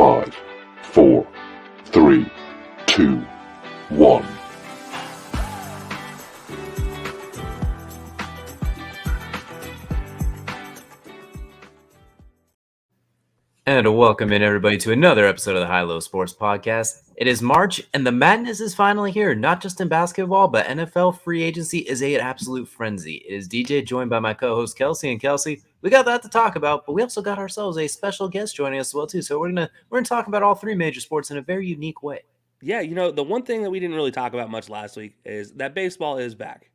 5, 4, 3, 2, 1. And welcome in, everybody, to another episode of the High Low Sports Podcast. It is March, and the madness is finally here. Not just in basketball, but NFL free agency is an absolute frenzy. It is DJ, joined by my co-host Kelcey. And Kelcey, we got that to talk about, but we also got ourselves a special guest joining us as well too. So we're gonna talk about all three major sports in a very unique way. Yeah, you know, the one thing that we didn't really talk about much last week is that baseball is back,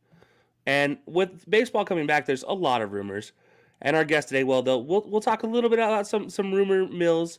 and with baseball coming back, there's a lot of rumors. And our guest today, well, we'll talk a little bit about some rumor mills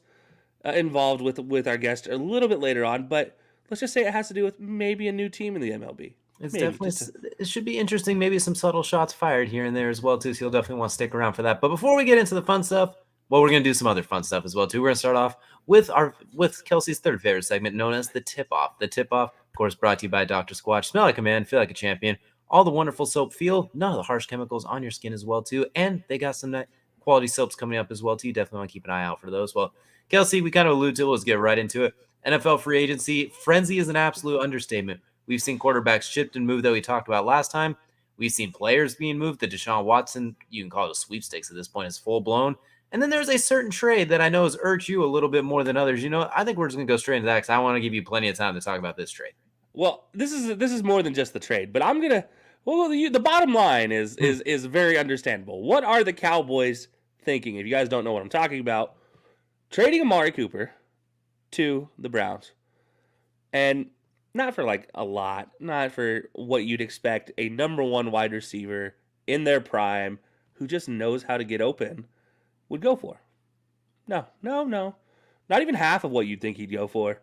involved with our guest a little bit later on. But let's just say it has to do with maybe a new team in the MLB. It's definitely it should be interesting. Maybe some subtle shots fired here and there as well too. So you'll definitely want to stick around for that. But before we get into the fun stuff, well, we're gonna do some other fun stuff as well too. We're gonna start off with Kelcey's third favorite segment, known as the tip off. The tip off, of course, brought to you by Dr. Squatch. Smell like a man, feel like a champion. All the wonderful soap feel, none of the harsh chemicals on your skin as well too. And they got some quality soaps coming up as well too. You definitely want to keep an eye out for those. Well, Kelcey, we kind of alluded to it. Let's get right into it. NFL free agency frenzy is an absolute understatement. We've seen quarterbacks shipped and moved that we talked about last time. We've seen players being moved. The Deshaun Watson, you can call it a sweepstakes at this point, is full blown. And then there's a certain trade that I know has irked you a little bit more than others. You know, I think we're just going to go straight into that because I want to give you plenty of time to talk about this trade. Well, this is more than just the trade, but I'm gonna. Well, the bottom line is very understandable. What are the Cowboys thinking? If you guys don't know what I'm talking about, trading Amari Cooper to the Browns, and not for like a lot, not for what you'd expect a number one wide receiver in their prime who just knows how to get open would go for. No. Not even half of what you'd think he'd go for.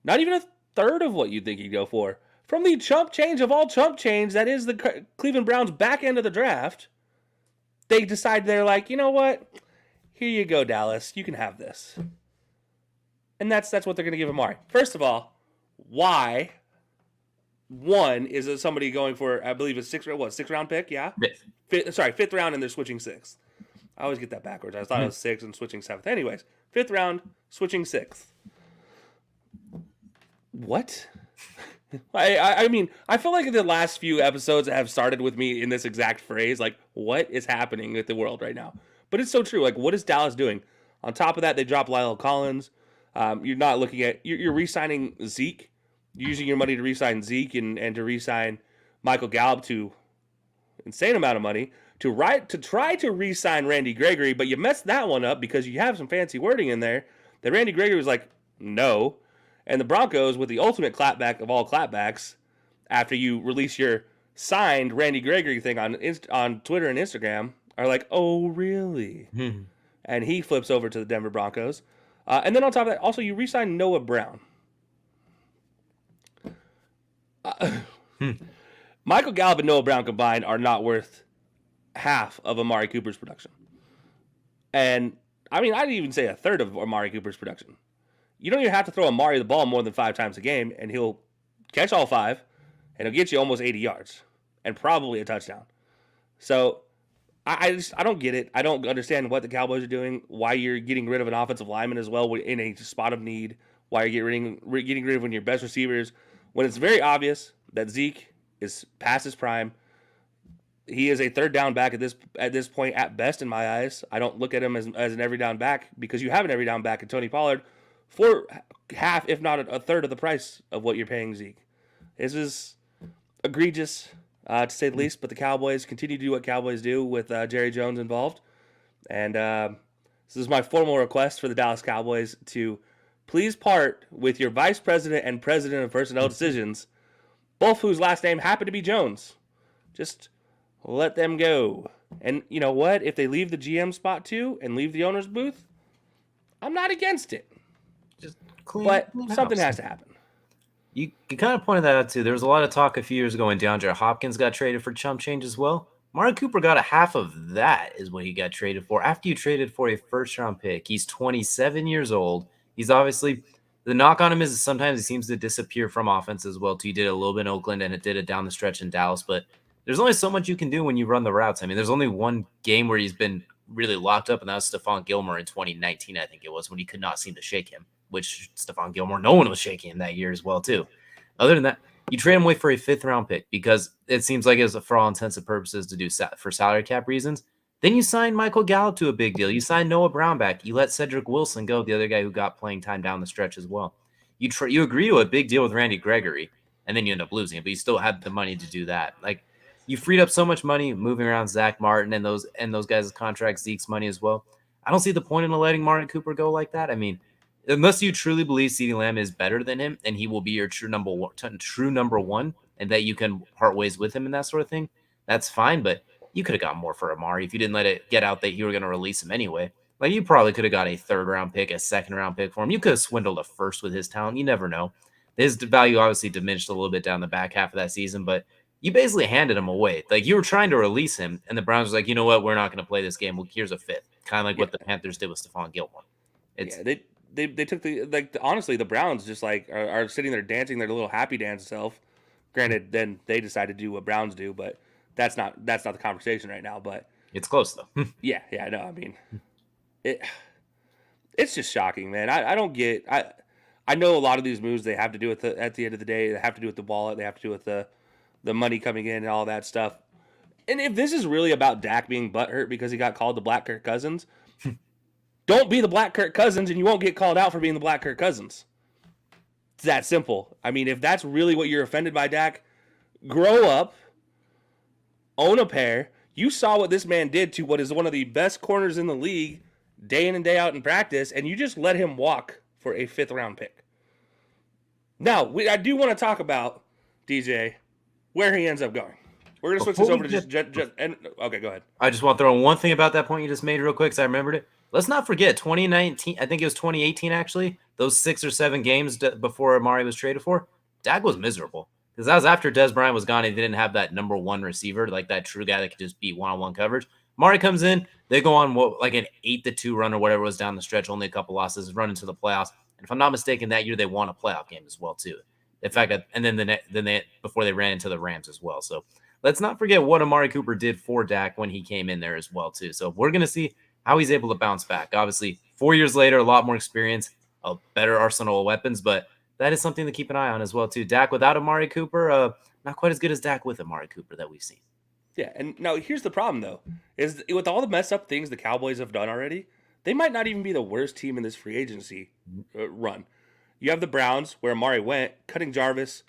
Not even a third of what you'd think he'd go for. From the chump change of all chump change that is the Cleveland Browns back end of the draft, they decide they're like, you know what? Here you go, Dallas. You can have this. And that's what they're going to give Amari. First of all, why? One, is it somebody going for, I believe, a sixth round pick? Yeah? Fifth round, and they're switching sixth. I always get that backwards. I thought it was sixth and switching seventh. Anyways, fifth round, switching sixth. What? I mean, I feel like the last few episodes have started with me in this exact phrase, like, what is happening with the world right now? But it's so true. Like, what is Dallas doing? On top of that, they dropped Lyle Collins. You're not looking at, you're re-signing Zeke. You're using your money to re-sign Zeke and to re-sign Michael Gallup to insane amount of money to try to re-sign Randy Gregory, but you messed that one up because you have some fancy wording in there that Randy Gregory was like, no. And the Broncos, with the ultimate clapback of all clapbacks, after you release your signed Randy Gregory thing on Twitter and Instagram, are like, oh, really? And he flips over to the Denver Broncos. And then on top of that, also, you re-signed Noah Brown. Michael Gallup and Noah Brown combined are not worth half of Amari Cooper's production. And, I mean, I'd even say a third of Amari Cooper's production. You don't even have to throw Amari the ball more than 5 times a game, and he'll catch all 5, and he'll get you almost 80 yards, and probably a touchdown. So, I don't get it. I don't understand what the Cowboys are doing, why you're getting rid of an offensive lineman as well in a spot of need, why you're getting rid of one of your best receivers, when it's very obvious that Zeke is past his prime. He is a third down back at this point at best in my eyes. I don't look at him as an every down back because you have an every down back in Tony Pollard for half, if not a third of the price of what you're paying Zeke. This is egregious, to say the least, but the Cowboys continue to do what Cowboys do with Jerry Jones involved. And this is my formal request for the Dallas Cowboys to please part with your vice president and president of personnel decisions, both whose last name happen to be Jones. Just let them go. And you know what? If they leave the GM spot too and leave the owner's booth, I'm not against it. Just but something has to happen. You kind of pointed that out too. There was a lot of talk a few years ago when DeAndre Hopkins got traded for chump change as well. Amari Cooper got a half of that is what he got traded for after you traded for a first-round pick. He's 27 years old. He's obviously – the knock on him is sometimes he seems to disappear from offense as well too. He did it a little bit in Oakland and it did it down the stretch in Dallas. But there's only so much you can do when you run the routes. I mean, there's only one game where he's been really locked up, and that was Stephon Gilmore in 2019, I think it was, when he could not seem to shake him, which Stephon Gilmore, no one was shaking him that year as well, too. Other than that, you trade him away for a 5th-round pick because it seems like it was for all intents and purposes to do for salary cap reasons. Then you sign Michael Gallup to a big deal. You sign Noah Brown back. You let Cedric Wilson go, the other guy who got playing time down the stretch as well. You agree to a big deal with Randy Gregory, and then you end up losing it, but you still had the money to do that. Like, you freed up so much money moving around Zach Martin and those guys' contracts, Zeke's money as well. I don't see the point in letting Amari Cooper go like that. I mean, unless you truly believe CeeDee Lamb is better than him and he will be your true number one, and that you can part ways with him and that sort of thing, that's fine. But you could have got more for Amari if you didn't let it get out that you were going to release him anyway. Like, you probably could have got a 3rd-round pick, a 2nd-round pick for him. You could have swindled a 1st with his talent. You never know. His value obviously diminished a little bit down the back half of that season, but you basically handed him away. Like, you were trying to release him, and the Browns were like, you know what, we're not going to play this game. Well, here's a 5th. Kind of like what the Panthers did with Stephon Gilmore. They took honestly, the Browns just like are sitting there dancing their little happy dance self. Granted, then they decide to do what Browns do, but that's not the conversation right now. But it's close though. yeah, no, I mean, it's just shocking, man. I don't get. I know a lot of these moves they have to do with at the end of the day, they have to do with the wallet, they have to do with the money coming in and all that stuff. And if this is really about Dak being butthurt because he got called the Black Kirk Cousins, don't be the Black Kirk Cousins and you won't get called out for being the Black Kirk Cousins. It's that simple. I mean, if that's really what you're offended by, Dak, grow up, own a pair. You saw what this man did to what is one of the best corners in the league day in and day out in practice, and you just let him walk for a 5th-round pick. Now, I do want to talk about, DJ, where he ends up going. We're going to switch this over to okay, go ahead. I just want to throw in one thing about that point you just made real quick because I remembered it. Let's not forget 2019, I think it was 2018 actually, those 6 or 7 games before Amari was traded for, Dak was miserable. Because that was after Dez Bryant was gone and they didn't have that number 1 receiver, like that true guy that could just beat one-on-one coverage. Amari comes in, they go on like an 8-2 run or whatever it was down the stretch, only a couple losses, run into the playoffs. And if I'm not mistaken, that year they won a playoff game as well too. In fact, and then they before they ran into the Rams as well. So let's not forget what Amari Cooper did for Dak when he came in there as well too. So we're going to see how he's able to bounce back. Obviously, 4 years later, a lot more experience, a better arsenal of weapons, but that is something to keep an eye on as well too. Dak without Amari Cooper, not quite as good as Dak with Amari Cooper that we've seen. Yeah, and now here's the problem though, is with all the messed up things the Cowboys have done already, they might not even be the worst team in this free agency run. You have the Browns, where Amari went, cutting Jarvis,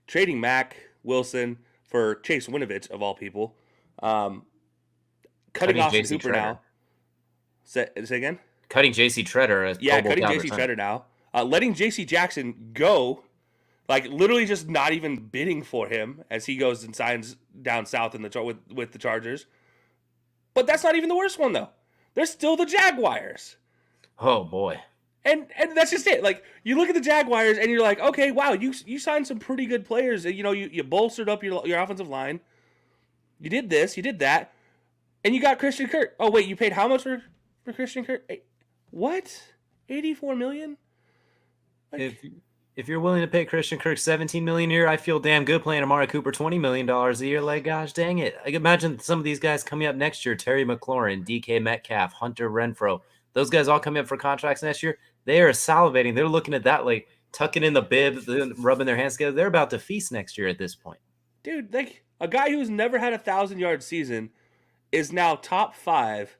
trading Mack Wilson for Chase Winovich, of all people, cutting Austin Cooper now. Say again? Cutting J.C. Treader. Cutting J.C. Treader now. Letting J.C. Jackson go, like literally just not even bidding for him as he goes and signs down south in with the Chargers. But that's not even the worst one, though. They're still the Jaguars. Oh, boy. And that's just it. Like, you look at the Jaguars and you're like, okay, wow, you signed some pretty good players. You know, you bolstered up your offensive line. You did this, you did that. And you got Christian Kirk. Oh, wait, you paid how much for Christian Kirk? What? $84 million? Like, if you're willing to pay Christian Kirk $17 million a year, I feel damn good playing Amari Cooper $20 million a year. Like, gosh dang it. I can imagine some of these guys coming up next year, Terry McLaurin, DK Metcalf, Hunter Renfrow. Those guys all coming up for contracts next year. They are salivating. They're looking at that, like, tucking in the bib, rubbing their hands together. They're about to feast next year at this point. Dude, like, a guy who's never had a 1,000-yard season is now top 5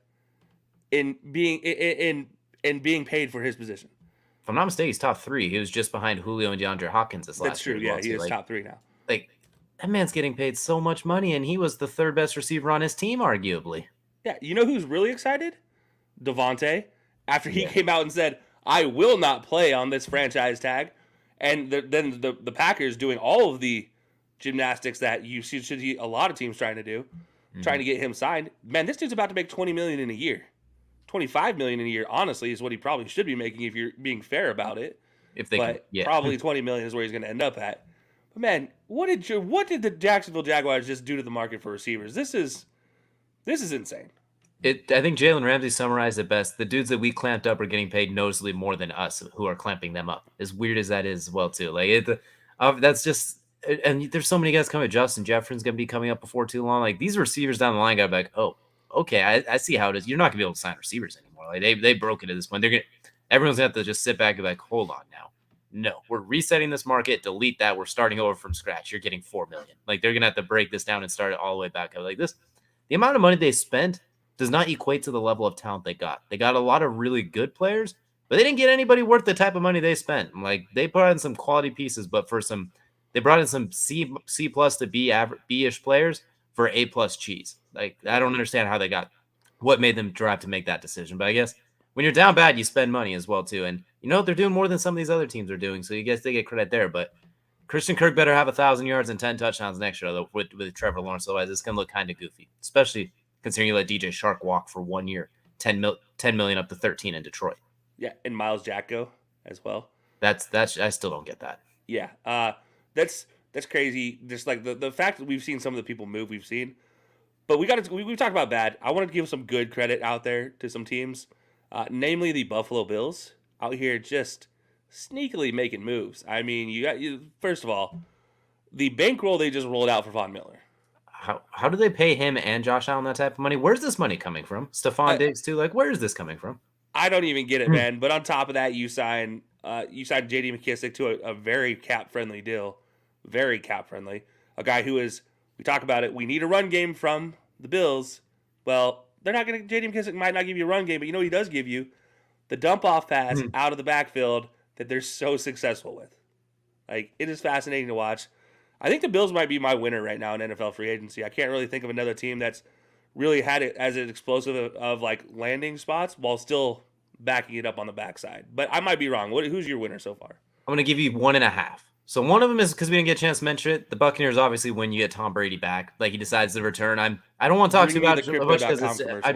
in being paid for his position. If I'm not mistaken, he's top 3. He was just behind Julio and DeAndre Hopkins this last year. That's true, yeah. He is top 3 now. Like, that man's getting paid so much money, and he was the 3rd best receiver on his team, arguably. Yeah, you know who's really excited? Devontae. After he came out and said, I will not play on this franchise tag. And then the Packers doing all of the gymnastics that you see a lot of teams trying to do, trying to get him signed. Man, this dude's about to make $20 million in a year. $25 million in a year, honestly, is what he probably should be making if you're being fair about it. Probably $20 million is where he's going to end up at. But man, what did the Jacksonville Jaguars just do to the market for receivers? This is insane. I think Jalen Ramsey summarized it best. The dudes that we clamped up are getting paid noticeably more than us who are clamping them up. As weird as that is as well, too. Like, that's just – and there's so many guys coming. Justin Jefferson's going to be coming up before too long. Like, these receivers down the line got to be like, oh, okay, I see how it is. You're not gonna be able to sign receivers anymore. Like they broke it at this point. Everyone's gonna have to just sit back and be like, hold on now. No, we're resetting this market. Delete that. We're starting over from scratch. You're getting 4 million. Like they're gonna have to break this down and start it all the way back up. Like this, the amount of money they spent does not equate to the level of talent they got. They got a lot of really good players, but they didn't get anybody worth the type of money they spent. Like they brought in some quality pieces, but they brought in some C plus to B-ish players for A plus cheese. Like I don't understand how they got what made them drive to make that decision. But I guess when you're down bad, you spend money as well too. And they're doing more than some of these other teams are doing. So you guess they get credit there. But Christian Kirk better have 1,000 yards and 10 touchdowns next year though, with Trevor Lawrence. Otherwise, it's gonna look kind of goofy, especially considering you let DJ Shark walk for 1 year, 10 million up to 13 in Detroit. Yeah, and Miles Jack go as well. That's I still don't get that. Yeah, that's crazy. Just like the fact that we've seen some of the people move, we've seen. But we've talked about bad. I wanted to give some good credit out there to some teams, namely the Buffalo Bills out here just sneakily making moves. I mean, first of all, the bankroll they just rolled out for Von Miller. How do they pay him and Josh Allen that type of money? Where's this money coming from? Stephon Diggs too. Like, where is this coming from? I don't even get it, man. But on top of that, you signed J.D. McKissick to a very cap friendly deal, very cap friendly. A guy who is, we talk about it. We need a run game from the Bills. Well, they're not going to. J.D. McKissick might not give you a run game, but you know what he does give you? The dump off pass out of the backfield that they're so successful with. Like, it is fascinating to watch. I think the Bills might be my winner right now in NFL free agency. I can't really think of another team that's really had it as an explosive of like landing spots while still backing it up on the backside. But I might be wrong. Who's your winner so far? I'm going to give you 1.5. So one of them is because we didn't get a chance to mention it. The Buccaneers, obviously, when you get Tom Brady back, like he decides to return. I don't want to talk too about it much because I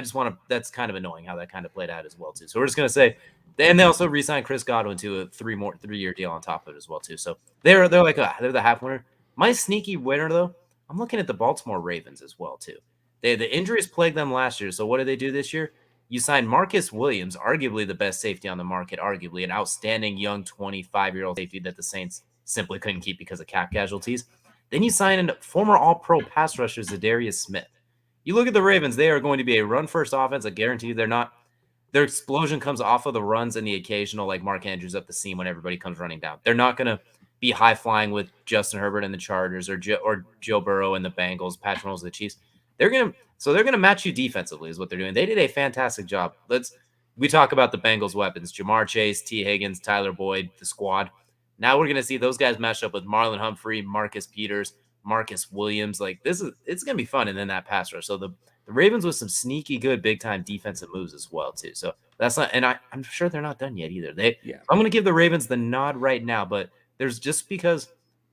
just want to. That's kind of annoying how that kind of played out as well too. So we're just going to say, and they also re-signed Chris Godwin to a 3-year deal on top of it as well too. So they're the half winner. My sneaky winner though, I'm looking at the Baltimore Ravens as well too. The injuries plagued them last year. So what did they do this year? You signed Marcus Williams, arguably the best safety on the market, arguably an outstanding young 25-year-old safety that the Saints simply couldn't keep because of cap casualties. Then you sign a former all-pro pass rusher, Zadarius Smith. You look at the Ravens, they are going to be a run-first offense. I guarantee you they're not. Their explosion comes off of the runs and the occasional, like Mark Andrews up the seam when everybody comes running down. They're not going to be high-flying with Justin Herbert and the Chargers or Joe Burrow and the Bengals, Patrick Mahomes and the Chiefs. They're gonna match you defensively is what they're doing. They did a fantastic job. We talk about the Bengals weapons: Jamar Chase, T. Higgins, Tyler Boyd, the squad. Now we're gonna see those guys match up with Marlon Humphrey, Marcus Peters, Marcus Williams. Like it's gonna be fun. And then that pass rush. So the Ravens with some sneaky good big time defensive moves as well too. So that's not, and I'm sure they're not done yet either. I'm gonna give the Ravens the nod right now, but there's just because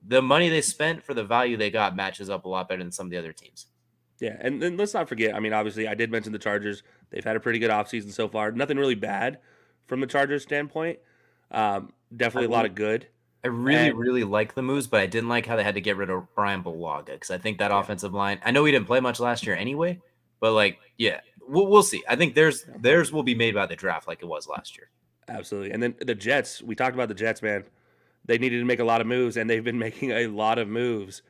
the money they spent for the value they got matches up a lot better than some of the other teams. Yeah, and then let's not forget, I mean, obviously, I did mention the Chargers. They've had a pretty good offseason so far. Nothing really bad from the Chargers standpoint. Definitely a lot of good. I really like the moves, but I didn't like how they had to get rid of Brian Bulaga because I think that offensive line, I know he didn't play much last year anyway, but we'll see. I think theirs will be made by the draft like it was last year. Absolutely. And then the Jets, we talked about the Jets, man. They needed to make a lot of moves, and they've been making a lot of moves.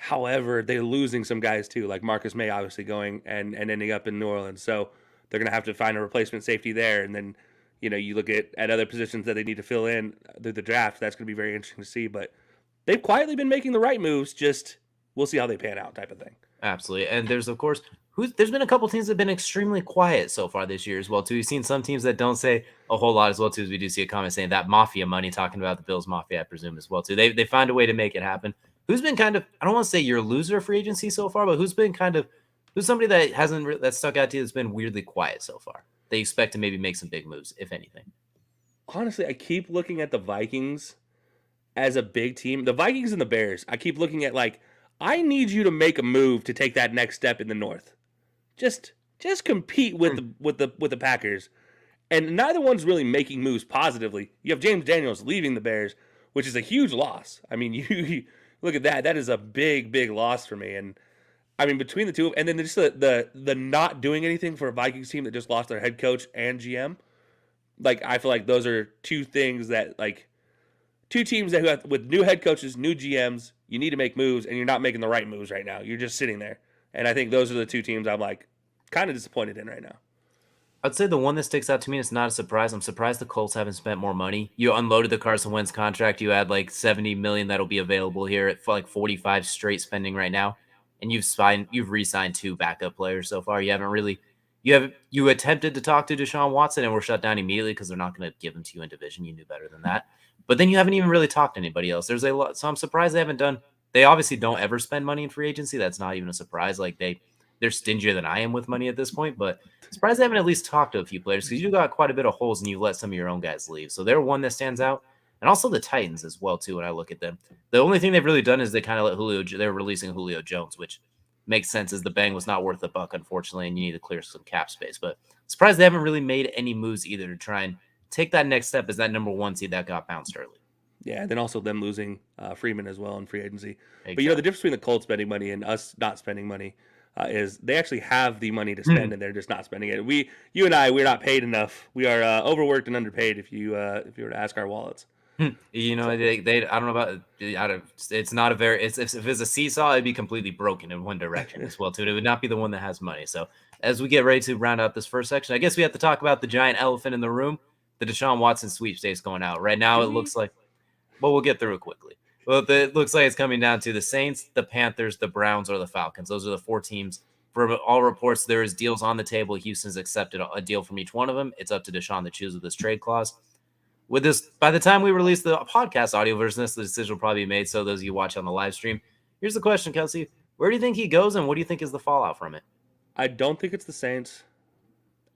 However, they're losing some guys too, like Marcus May obviously going and ending up in New Orleans. So they're going to have to find a replacement safety there. And then, you look at other positions that they need to fill in through the draft. That's going to be very interesting to see. But they've quietly been making the right moves. Just we'll see how they pan out type of thing. Absolutely. And there's, of course, there's been a couple teams that have been extremely quiet so far this year as well, too. We've seen some teams that don't say a whole lot as well, too, as we do see a comment saying that Mafia money, talking about the Bills Mafia, I presume, as well, too. They find a way to make it happen. Who's been kind of, I don't want to say you're a loser free agency so far, but who's somebody that that stuck out to you that's been weirdly quiet so far? They expect to maybe make some big moves, if anything. Honestly, I keep looking at the Vikings as a big team. The Vikings and the Bears, I keep looking at I need you to make a move to take that next step in the North. Just compete with the Packers. And neither one's really making moves positively. You have James Daniels leaving the Bears, which is a huge loss. I mean, you look at that. That is a big, big loss for me. And I mean, between the two, and then just the not doing anything for a Vikings team that just lost their head coach and GM. I feel like those are two things that two teams that have, with new head coaches, new GMs, you need to make moves, and you're not making the right moves right now. You're just sitting there. And I think those are the two teams I'm like, kind of disappointed in right now. I'd say the one that sticks out to me is not a surprise. I'm surprised the Colts haven't spent more money. You unloaded the Carson Wentz contract. You had like $70 million that'll be available here at like 45 straight spending right now, and you've re-signed 2 backup players so far. You haven't really you attempted to talk to Deshaun Watson and were shut down immediately because they're not going to give him to you in division. You knew better than that. But then you haven't even really talked to anybody else. There's a lot, so I'm surprised they haven't done. They obviously don't ever spend money in free agency. That's not even a surprise. Like they're stingier than I am with money at this point, but surprised they haven't at least talked to a few players because you got quite a bit of holes and you let some of your own guys leave. So they're one that stands out. And also the Titans as well, too, when I look at them. The only thing they've really done is they kind of they're releasing Julio Jones, which makes sense as the bang was not worth a buck, unfortunately, and you need to clear some cap space. But surprised they haven't really made any moves either to try and take that next step as that number 1 seed that got bounced early. Yeah, and then also them losing Freeman as well in free agency. Exactly. But, the difference between the Colts spending money and us not spending money is they actually have the money to spend and they're just not spending it. You and I, we're not paid enough. We are overworked and underpaid if you were to ask our wallets. They I don't know about it's not a very if it's a seesaw, it'd be completely broken in one direction as well too. It would not be the one that has money. So as we get ready to round out this first section, I guess we have to talk about the giant elephant in the room, the Deshaun Watson sweepstakes going out right now. It looks like, well, we'll get through it quickly. Well, it looks like it's coming down to the Saints, the Panthers, the Browns, or the Falcons. Those are the 4 teams. For all reports, there is deals on the table. Houston's accepted a deal from each one of them. It's up to Deshaun to choose with this trade clause. With this, by the time we release the podcast audio version, the decision will probably be made. So those of you watch on the live stream, here's the question, Kelcey: where do you think he goes, and what do you think is the fallout from it? I don't think it's the Saints,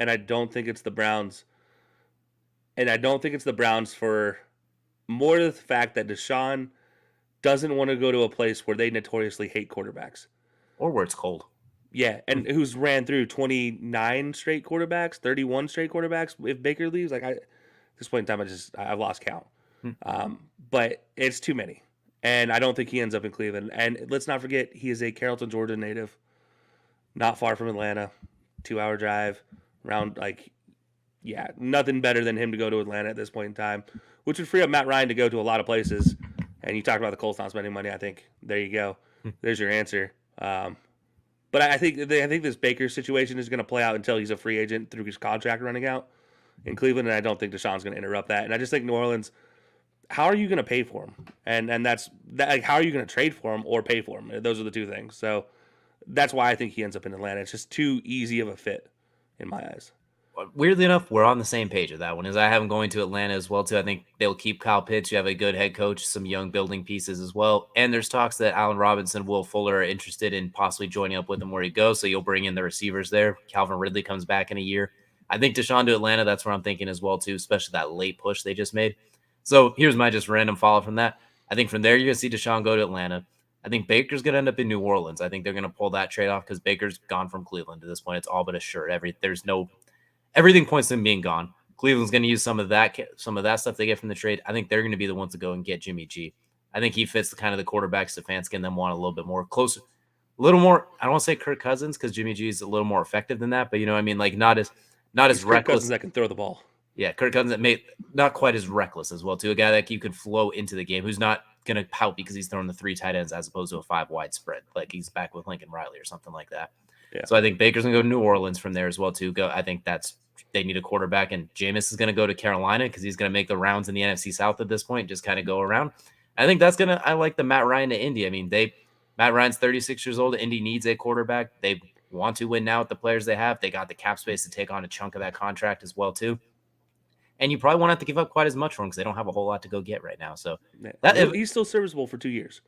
and I don't think it's the Browns, and I don't think it's the Browns for more of the fact that Deshaun doesn't want to go to a place where they notoriously hate quarterbacks, or where it's cold. Yeah, and who's ran through 29 straight quarterbacks, 31 straight quarterbacks. If Baker leaves, at this point in time, I've lost count. But it's too many. And I don't think he ends up in Cleveland. And let's not forget, he is a Carrollton, Georgia native, not far from Atlanta, 2-hour drive, around nothing better than him to go to Atlanta at this point in time, which would free up Matt Ryan to go to a lot of places. And you talked about the Colts not spending money. I think there you go. There's your answer. But I think this Baker situation is going to play out until he's a free agent through his contract running out in Cleveland, and I don't think Deshaun's going to interrupt that. And I just think New Orleans, how are you going to pay for him? And that's how are you going to trade for him or pay for him? Those are the two things. So that's why I think he ends up in Atlanta. It's just too easy of a fit in my eyes. Weirdly enough, we're on the same page with that one. As I have him going to Atlanta as well too. I think they'll keep Kyle Pitts. You have a good head coach, some young building pieces as well. And there's talks that Allen Robinson, Will Fuller are interested in possibly joining up with him where he goes. So you'll bring in the receivers there. Calvin Ridley comes back in a year. I think Deshaun to Atlanta, that's where I'm thinking as well too, especially that late push they just made. So here's my just random follow from that. I think from there you're going to see Deshaun go to Atlanta. I think Baker's going to end up in New Orleans. I think they're going to pull that trade off because Baker's gone from Cleveland to this point. It's all but assured. Everything points to him being gone. Cleveland's going to use some of that stuff they get from the trade. I think they're going to be the ones to go and get Jimmy G. I think he fits the kind of the quarterback Stefanski and them want a little bit more closer, a little more. I don't want to say Kirk Cousins because Jimmy G is a little more effective than that, but you know what I mean, like not as reckless. Kirk Cousins that can throw the ball. Yeah, Kirk Cousins that may not quite as reckless as well too. A guy that you could flow into the game who's not going to pout because he's throwing the 3 tight ends as opposed to a 5 wide spread, like he's back with Lincoln Riley or something like that. Yeah. So I think Baker's gonna go to New Orleans from there as well too. I think they need a quarterback, and Jameis is gonna go to Carolina because he's gonna make the rounds in the NFC South at this point, just kind of go around. I think I like the Matt Ryan to Indy. I mean, Matt Ryan's 36 years old. Indy needs a quarterback. They want to win now with the players they have. They got the cap space to take on a chunk of that contract as well too. And you probably won't have to give up quite as much for him because they don't have a whole lot to go get right now. So he's still serviceable for 2 years.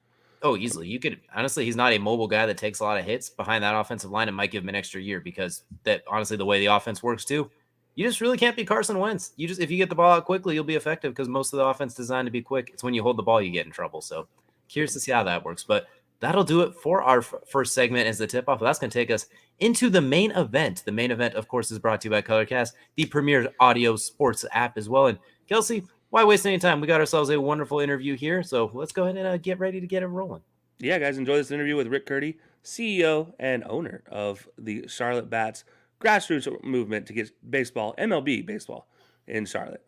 Oh, easily. You could honestly, he's not a mobile guy that takes a lot of hits behind that offensive line. It might give him an extra year because that honestly, the way the offense works too, you just really can't be Carson Wentz. If you get the ball out quickly, you'll be effective because most of the offense is designed to be quick. It's when you hold the ball you get in trouble. So curious to see how that works. But that'll do it for our first segment as the tip off. That's going to take us into the main event. The main event, of course, is brought to you by Colorcast, the premier audio sports app as well. And Kelcey, why waste any time? We got ourselves a wonderful interview here. So let's go ahead and get ready to get it rolling. Yeah, guys, enjoy this interview with Rick Curti, CEO and owner of the Charlotte Bats grassroots movement to get baseball, MLB baseball, in Charlotte.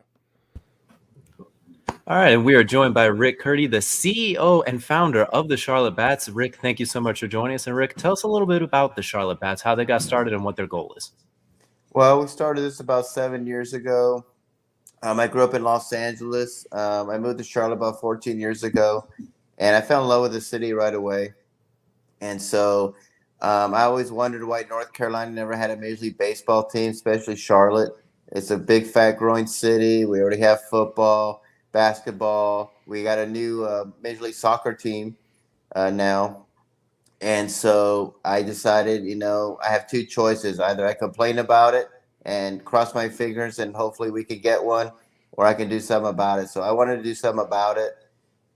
All All right, and we are joined by Rick Curti, the CEO and founder of the Charlotte Bats. Rick, thank you so much for joining us. And Rick, tell us a little bit about the Charlotte Bats, how they got started, and what their goal is. Well, we started this about 7 years ago. I grew up in Los Angeles. I moved to Charlotte about 14 years ago, and I fell in love with the city right away. And so I always wondered why North Carolina never had a Major League Baseball team, especially Charlotte. It's a big, fat, growing city. We already have football, basketball. We got a new Major League Soccer team now. And so I decided, I have two choices. Either I complain about it and cross my fingers and hopefully we could get one, or I can do something about it. So I wanted to do something about it.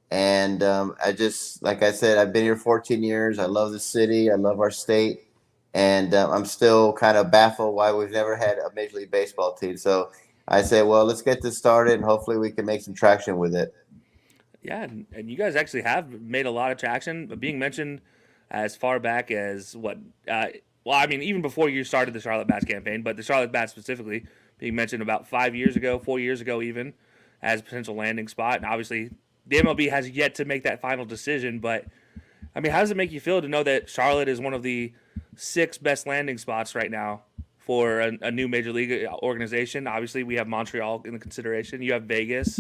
And I just, like I said, I've been here 14 years. I love the city. I love our state. And I'm still kind of baffled why we've never had a Major League Baseball team. So I say, well, let's get this started and hopefully we can make some traction with it. Yeah, and you guys actually have made a lot of traction, but being mentioned as far back as what? Well, I mean, even before you started the Charlotte Bats campaign, but the Charlotte Bats specifically being mentioned about 5 years ago, 4 years ago, even as a potential landing spot. And obviously, the MLB has yet to make that final decision. But I mean, how does it make you feel to know that Charlotte is one of the 6 best landing spots right now for a new major league organization? Obviously, we have Montreal in the consideration. You have Vegas.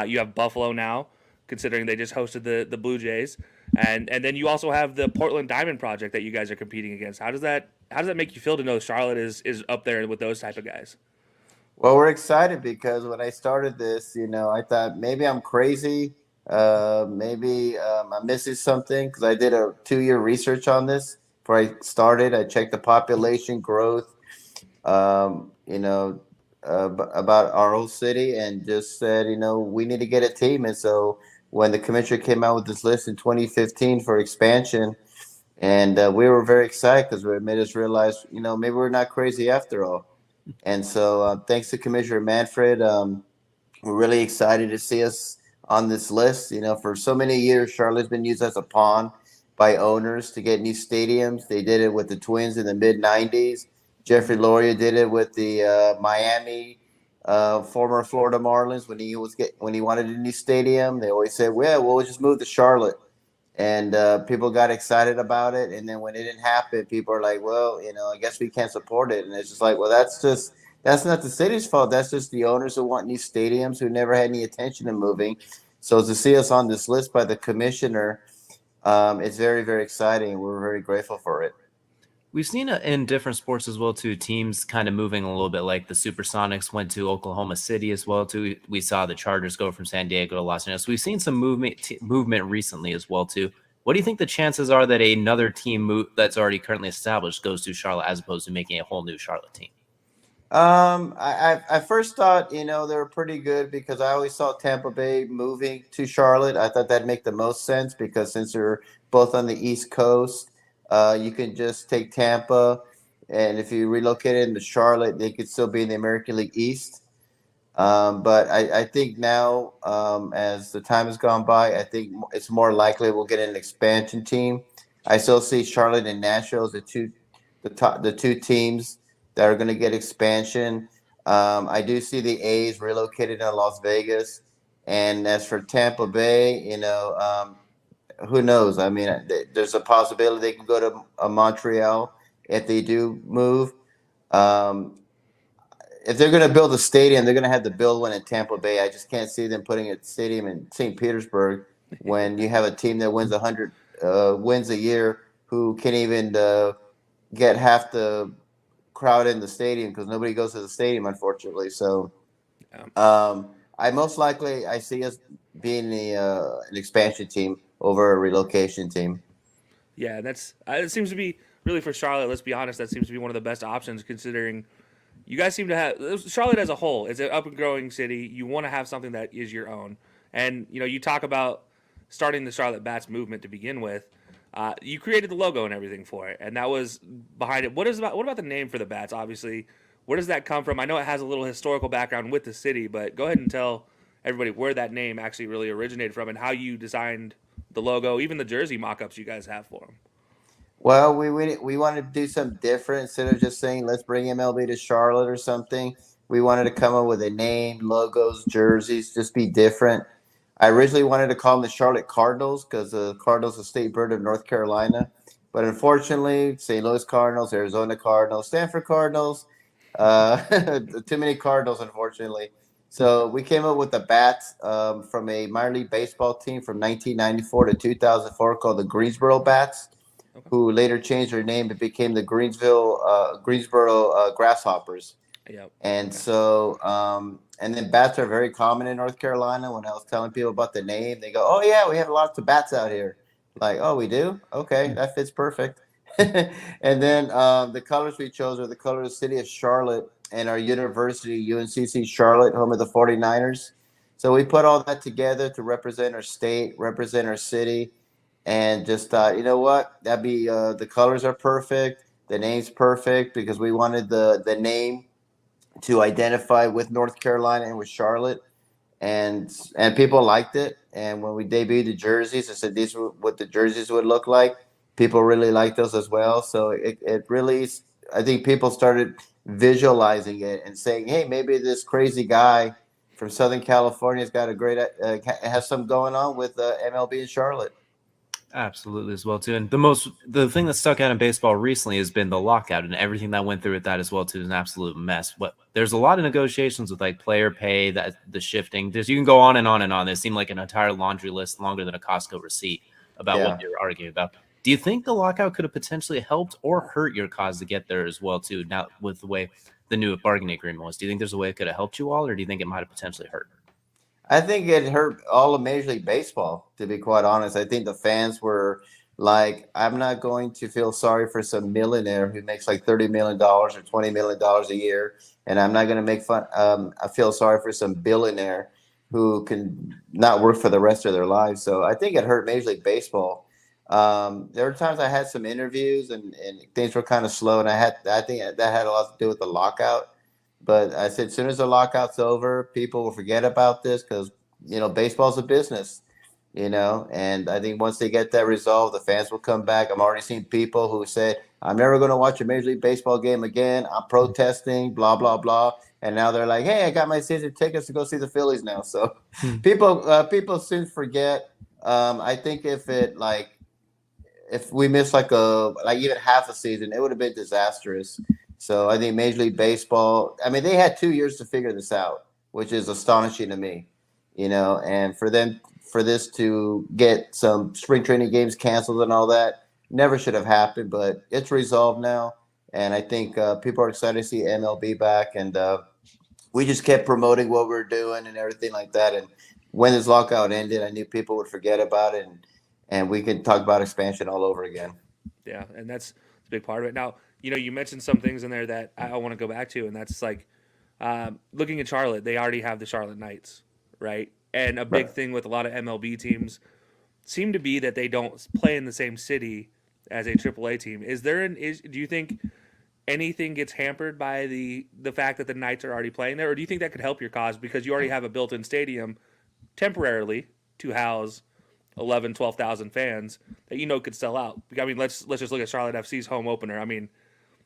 You have Buffalo now, considering they just hosted the Blue Jays, and then you also have the Portland Diamond Project that you guys are competing against. How does that make you feel to know Charlotte is up there with those type of guys? Well, we're excited because when I started this, I thought maybe I'm crazy. Maybe I'm missing something because I did a 2-year research on this before I started. I checked the population growth, about our old city and just said, we need to get a team. And so when the commissioner came out with this list in 2015 for expansion, and we were very excited because it made us realize, maybe we're not crazy after all. And so thanks to Commissioner Manfred, we're really excited to see us on this list. For so many years, Charlotte's been used as a pawn by owners to get new stadiums. They did it with the Twins in the mid-'90s. Jeffrey Loria did it with the Miami former Florida Marlins when he wanted a new stadium. They always said, "Well, we'll just move to Charlotte," and people got excited about it. And then when it didn't happen, people are like, "Well, I guess we can't support it." And it's just like, well, that's not the city's fault. That's just the owners who want new stadiums who never had any intention of moving. So to see us on this list by the commissioner, it's very, very exciting. We're very grateful for it. We've seen it in different sports as well, too. Teams kind of moving a little bit, like the Supersonics went to Oklahoma City as well, too. We saw the Chargers go from San Diego to Los Angeles. We've seen some movement recently as well, too. What do you think the chances are that another team that's already currently established goes to Charlotte as opposed to making a whole new Charlotte team? I first thought, they were pretty good because I always saw Tampa Bay moving to Charlotte. I thought that'd make the most sense because since they're both on the East Coast, you can just take Tampa, and if you relocate it into Charlotte, they could still be in the American League East. But I think now, as the time has gone by, I think it's more likely we'll get an expansion team. I still see Charlotte and Nashville as the two teams that are going to get expansion. I do see the A's relocated to Las Vegas, and as for Tampa Bay, who knows? I mean, there's a possibility they can go to Montreal if they do move. If they're going to build a stadium, they're going to have to build one in Tampa Bay. I just can't see them putting a stadium in St. Petersburg when you have a team that wins 100 wins a year who can't even get half the crowd in the stadium because nobody goes to the stadium, unfortunately. So I see us being an expansion team over a relocation team. Yeah, it seems to be really for Charlotte. Let's be honest, that seems to be one of the best options considering you guys seem to have Charlotte as a whole. It's an up and growing city. You want to have something that is your own, and you talk about starting the Charlotte Bats movement to begin with. You created the logo and everything for it, and that was behind it. What about the name for the Bats? Obviously, where does that come from? I know it has a little historical background with the city, but go ahead and tell everybody where that name actually really originated from and how you designed the logo, even the jersey mock-ups you guys have for them. Well, we wanted to do something different instead of just saying let's bring MLB to Charlotte or something. We wanted to come up with a name, logos, jerseys, just be different. I originally wanted to call them the Charlotte Cardinals because the Cardinals are the state bird of North Carolina. But unfortunately, St. Louis Cardinals, Arizona Cardinals, Stanford Cardinals, too many Cardinals, unfortunately. So we came up with the bats from a minor league baseball team from 1994 to 2004 called the Greensboro Bats, Okay. who later changed their name. It became the Greensboro Grasshoppers. Yep. And Okay. so, and then bats are very common in North Carolina. When I was telling people about the name, they go, "Oh yeah, we have lots of bats out here." Like, "Oh, we do? Okay, that fits perfect." And then the colors we chose are the colors of the city of Charlotte and our university, UNCC Charlotte, home of the 49ers. So we put all that together to represent our state, represent our city, and just thought, you know what? That'd be the colors are perfect, the name's perfect because we wanted the name to identify with North Carolina and with Charlotte, and people liked it. And when we debuted the jerseys, I said these were what the jerseys would look like. People really liked those as well. So it really, I think people started visualizing it and saying, hey, maybe this crazy guy from Southern California's got a great has something going on with MLB in Charlotte. Absolutely as well too. And the thing that stuck out in baseball recently has been the lockout and everything that went through with that as well too is an absolute mess. What there's a lot of negotiations with like player pay, that the shifting. There's you can go on and on and on. It seemed like an entire laundry list longer than a Costco receipt about what Yeah. you're arguing about. Do you think the lockout could have potentially helped or hurt your cause to get there as well too? Now with the way the new bargaining agreement was, do you think there's a way it could have helped you all, or do you think it might have potentially hurt? I think it hurt all of Major League Baseball, to be quite honest. I think the fans were like, I'm not going to feel sorry for some millionaire who makes like $30 million or $20 million a year. And I'm not going to make fun. I feel sorry for some billionaire who can not work for the rest of their lives. So I think it hurt Major League Baseball. There were times I had some interviews and things were kind of slow. And I think that had a lot to do with the lockout. But I said, as soon as the lockout's over, people will forget about this because, baseball's a business, and I think once they get that resolved, the fans will come back. I'm already seeing people who said, I'm never going to watch a Major League Baseball game again. I'm protesting, blah, blah, blah. And now they're like, hey, I got my season tickets to go see the Phillies now. So people soon forget. I think if we missed like even half a season, it would have been disastrous. So I think Major League Baseball, I mean, they had 2 years to figure this out, which is astonishing to me, and for this to get some spring training games canceled and all that never should have happened, but it's resolved now. And I think people are excited to see MLB back. And we just kept promoting what we're doing and everything like that. And when this lockout ended, I knew people would forget about it and we could talk about expansion all over again. Yeah, and that's a big part of it. Now, you mentioned some things in there that I want to go back to, and that's like looking at Charlotte. They already have the Charlotte Knights, right? And a big thing with a lot of MLB teams seem to be that they don't play in the same city as a AAA team. Do you think anything gets hampered by the fact that the Knights are already playing there, or do you think that could help your cause because you already have a built-in stadium temporarily to house 11, 12,000 fans that could sell out? I mean, let's just look at Charlotte FC's home opener. I mean,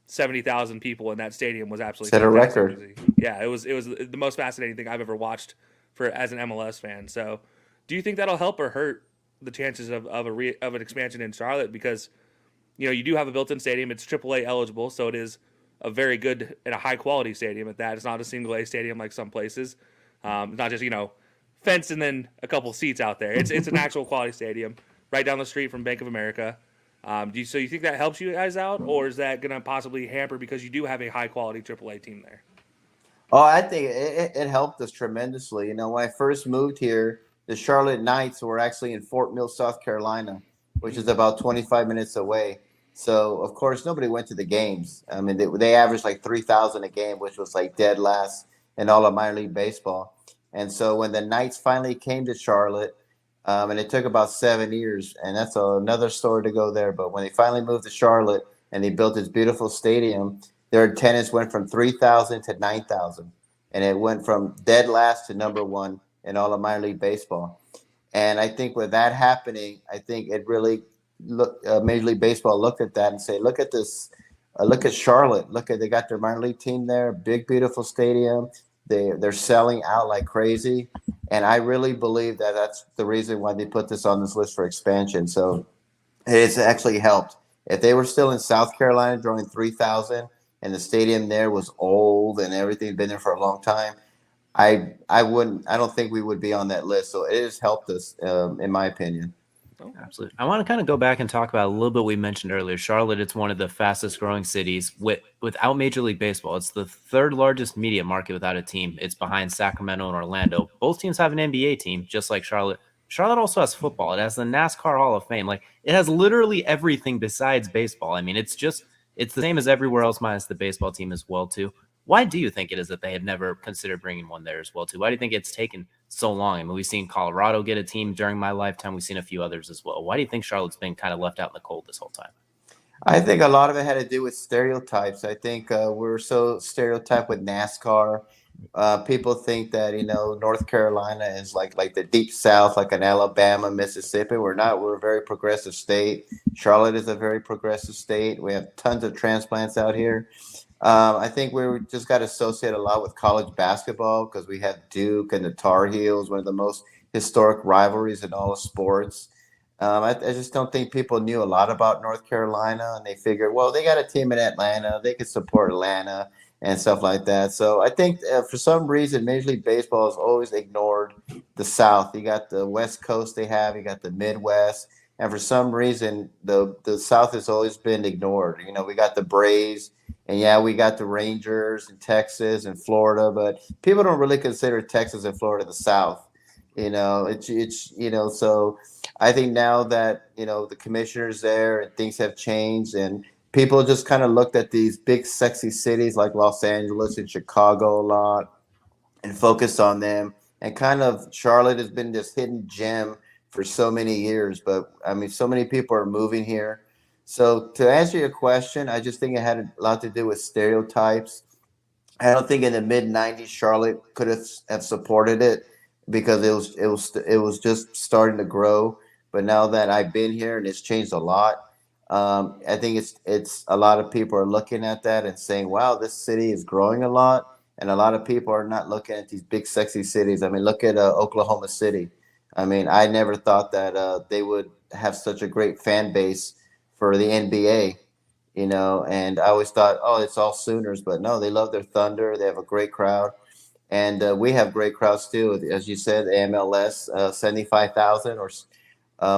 70,000 people in that stadium was absolutely Set a fantastic. record. Yeah, it was the most fascinating thing I've ever watched as an MLS fan. So, do you think that'll help or hurt the chances of an expansion in Charlotte? Because you do have a built-in stadium. It's AAA eligible, so it is a very good and a high-quality stadium at that. It's not a single-A stadium like some places. It's not just fence and then a couple seats out there. It's an actual quality stadium right down the street from Bank of America. So you think that helps you guys out, or is that going to possibly hamper because you do have a high-quality AAA team there? Oh, I think it helped us tremendously. When I first moved here, the Charlotte Knights were actually in Fort Mill, South Carolina, which is about 25 minutes away. So, of course, nobody went to the games. I mean, they averaged like 3,000 a game, which was like dead last in all of minor league baseball. And so when the Knights finally came to Charlotte, and it took about 7 years, and that's another story to go there. But when they finally moved to Charlotte and they built this beautiful stadium, their attendance went from 3,000 to 9,000, and it went from dead last to number one in all of minor league baseball. And I think with that happening, I think it really Major League Baseball looked at that and say, look at this, look at Charlotte, they got their minor league team there, big beautiful stadium. They're selling out like crazy. And I really believe that that's the reason why they put this on this list for expansion. So it's actually helped. If they were still in South Carolina drawing 3,000 and the stadium there was old and everything had been there for a long time, I don't think we would be on that list. So it has helped us, in my opinion. Absolutely. I want to kind of go back and talk about a little bit we mentioned earlier. Charlotte, it's one of the fastest growing cities without Major League Baseball. It's the third largest media market without a team. It's behind Sacramento and Orlando. Both teams have an NBA team, just like Charlotte. Charlotte also has football. It has the NASCAR Hall of Fame. Like, it has literally everything besides baseball. I mean, it's the same as everywhere else minus the baseball team as well, too. Why do you think it is that they have never considered bringing one there as well, too? Why do you think it's taken so long? I mean, we've seen Colorado get a team during my lifetime. We've seen a few others as well. Why do you think Charlotte's been kind of left out in the cold this whole time? I think a lot of it had to do with stereotypes. I think we're so stereotyped with NASCAR. People think that North Carolina is like the deep South, like an Alabama, Mississippi. We're not. We're a very progressive state. Charlotte is a very progressive state. We have tons of transplants out here. I think we just got associated a lot with college basketball because we have Duke and the Tar Heels, one of the most historic rivalries in all of sports. I just don't think people knew a lot about North Carolina, and they figured, well, they got a team in Atlanta, they could support Atlanta and stuff like that. So I think for some reason, Major League Baseball has always ignored the South. You got the West Coast they have, you got the Midwest, and for some reason, the South has always been ignored. We got the Braves, and yeah, we got the Rangers in Texas and Florida, but people don't really consider Texas and Florida the South. So I think now that the commissioner's there and things have changed, and people just kind of looked at these big sexy cities like Los Angeles and Chicago a lot and focused on them, and kind of Charlotte has been this hidden gem for so many years. But I mean, so many people are moving here. So to answer your question, I just think it had a lot to do with stereotypes. I don't think in the mid '90s Charlotte could have supported it because it was just starting to grow. But now that I've been here and it's changed a lot, I think it's a lot of people are looking at that and saying, "Wow, this city is growing a lot." And a lot of people are not looking at these big sexy cities. I mean, look at Oklahoma City. I mean, I never thought that they would have such a great fan base for the NBA. And I always thought, oh, it's all Sooners, but no, they love their Thunder. They have a great crowd. And we have great crowds too. As you said, the MLS, 75,000,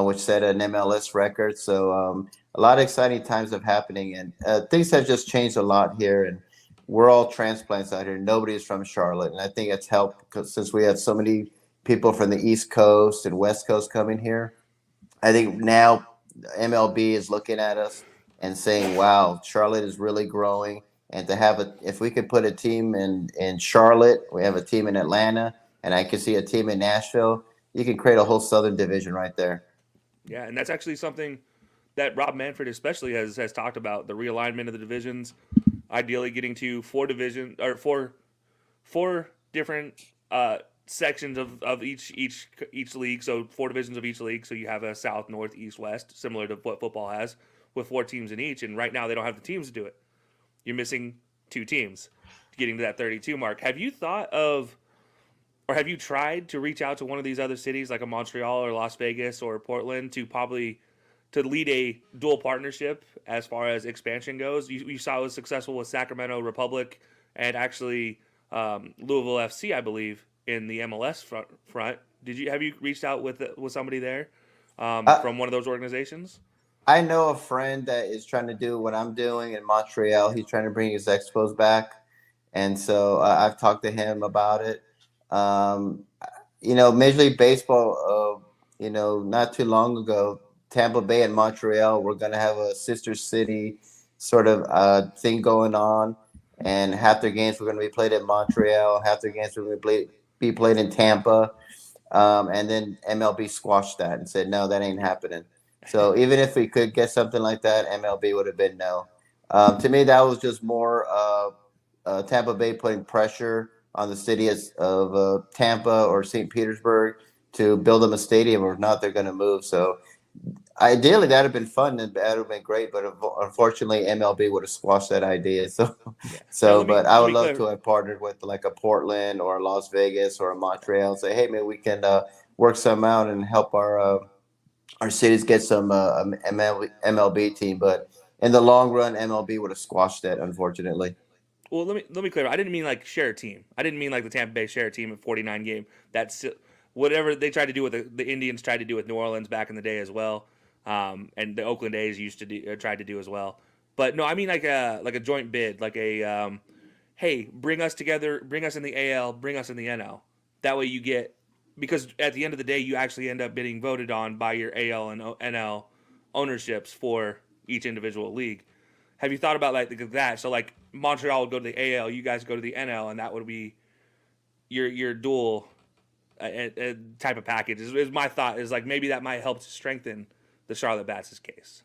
which set an MLS record. So a lot of exciting times are happening, and things have just changed a lot here. And we're all transplants out here. Nobody's from Charlotte, and I think it's helped because since we have so many people from the East Coast and West Coast coming here, I think now MLB is looking at us and saying, "Wow, Charlotte is really growing." And to have if we could put a team in Charlotte, we have a team in Atlanta, and I could see a team in Nashville, you can create a whole Southern division right there. Yeah, and that's actually something that Rob Manfred especially has talked about, the realignment of the divisions, ideally getting to four different sections of each league, so four divisions of each league, so you have a South, North, East, West, similar to what football has, with four teams in each, and right now they don't have the teams to do it. You're missing two teams getting to that 32 mark. Have you thought of, or have you tried to reach out to one of these other cities like a Montreal or Las Vegas or Portland to lead a dual partnership as far as expansion goes? You saw it was successful with Sacramento Republic and actually Louisville FC, I believe, in the MLS front. Have you reached out with somebody there from one of those organizations? I know a friend that is trying to do what I'm doing in Montreal. He's trying to bring his Expos back, and so I've talked to him about it. Major League Baseball, not too long ago, Tampa Bay and Montreal were going to have a sister city sort of thing going on, and half their games were going to be played in Montreal, half their games were going to be played in Tampa, and then MLB squashed that and said, no, that ain't happening. So even if we could get something like that, MLB would have been no. To me, that was just more Tampa Bay putting pressure on the city of Tampa or St. Petersburg to build them a stadium, or if not, they're going to move. So Ideally, that'd have been fun and that would have been great, but unfortunately, MLB would have squashed that idea. So, Yeah. Now but I let would me love clear. to have partnered with like a Portland or a Las Vegas or a Montreal. Say, hey, man, we can work some out and help our cities get some MLB team. But in the long run, MLB would have squashed that, unfortunately. Well, let me clear. I didn't mean like share a team. I didn't mean like the Tampa Bay share a team at 49 game. That's whatever they tried to do with the Indians tried to do with New Orleans back in the day as well, and the Oakland A's used to do tried to do as well. But no, I mean like a joint bid, like a hey, bring us together, bring us in the AL, bring us in the NL. That way you get because at the end of the day you actually end up getting voted on by your AL and NL ownerships for each individual league. Have you thought about like that? So like Montreal would go to the AL, you guys go to the NL, and that would be your dual type of package. Is my thought is like maybe that might help to strengthen the Charlotte Bats' case.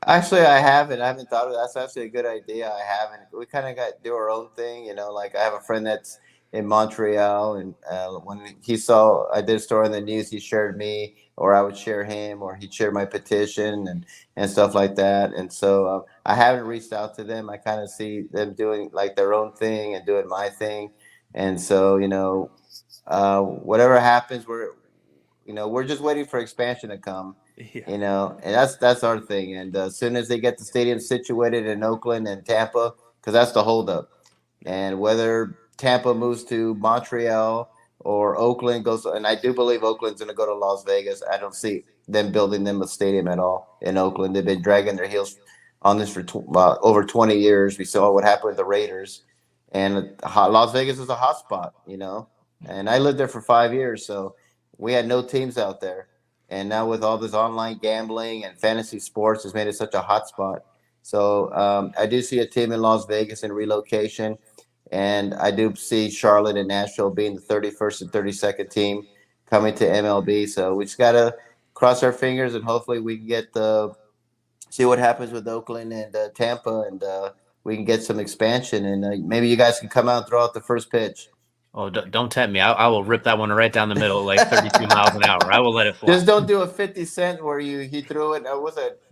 Actually, I haven't. I haven't thought of that. That's actually a good idea. I haven't. We kind of got to do our own thing, Like I have a friend that's in Montreal, and when he saw I did a story in the news, he shared me, or I would share him, or he'd share my petition and stuff like that. And so I haven't reached out to them. I kind of see them doing like their own thing and doing my thing, and so whatever happens, we're just waiting for expansion to come, Yeah. and that's our thing. And as soon as they get the stadium situated in Oakland and Tampa, because that's the holdup, and whether Tampa moves to Montreal or Oakland goes, and I do believe Oakland's going to go to Las Vegas. I don't see them building them a stadium at all in Oakland. They've been dragging their heels on this for over 20 years. We saw what happened with the Raiders, and Las Vegas is a hot spot, And I lived there for 5 years, so we had no teams out there. And now with all this online gambling and fantasy sports has made it such a hot spot. So I do see a team in Las Vegas in relocation. And I do see Charlotte and Nashville being the 31st and 32nd team coming to MLB. So we just got to cross our fingers and hopefully we can get see what happens with Oakland and Tampa, and we can get some expansion. And maybe you guys can come out and throw out the first pitch. Oh, don't tempt me. I will rip that one right down the middle, like 32 miles an hour. I will let it fly. Just don't do a 50 Cent where he threw it.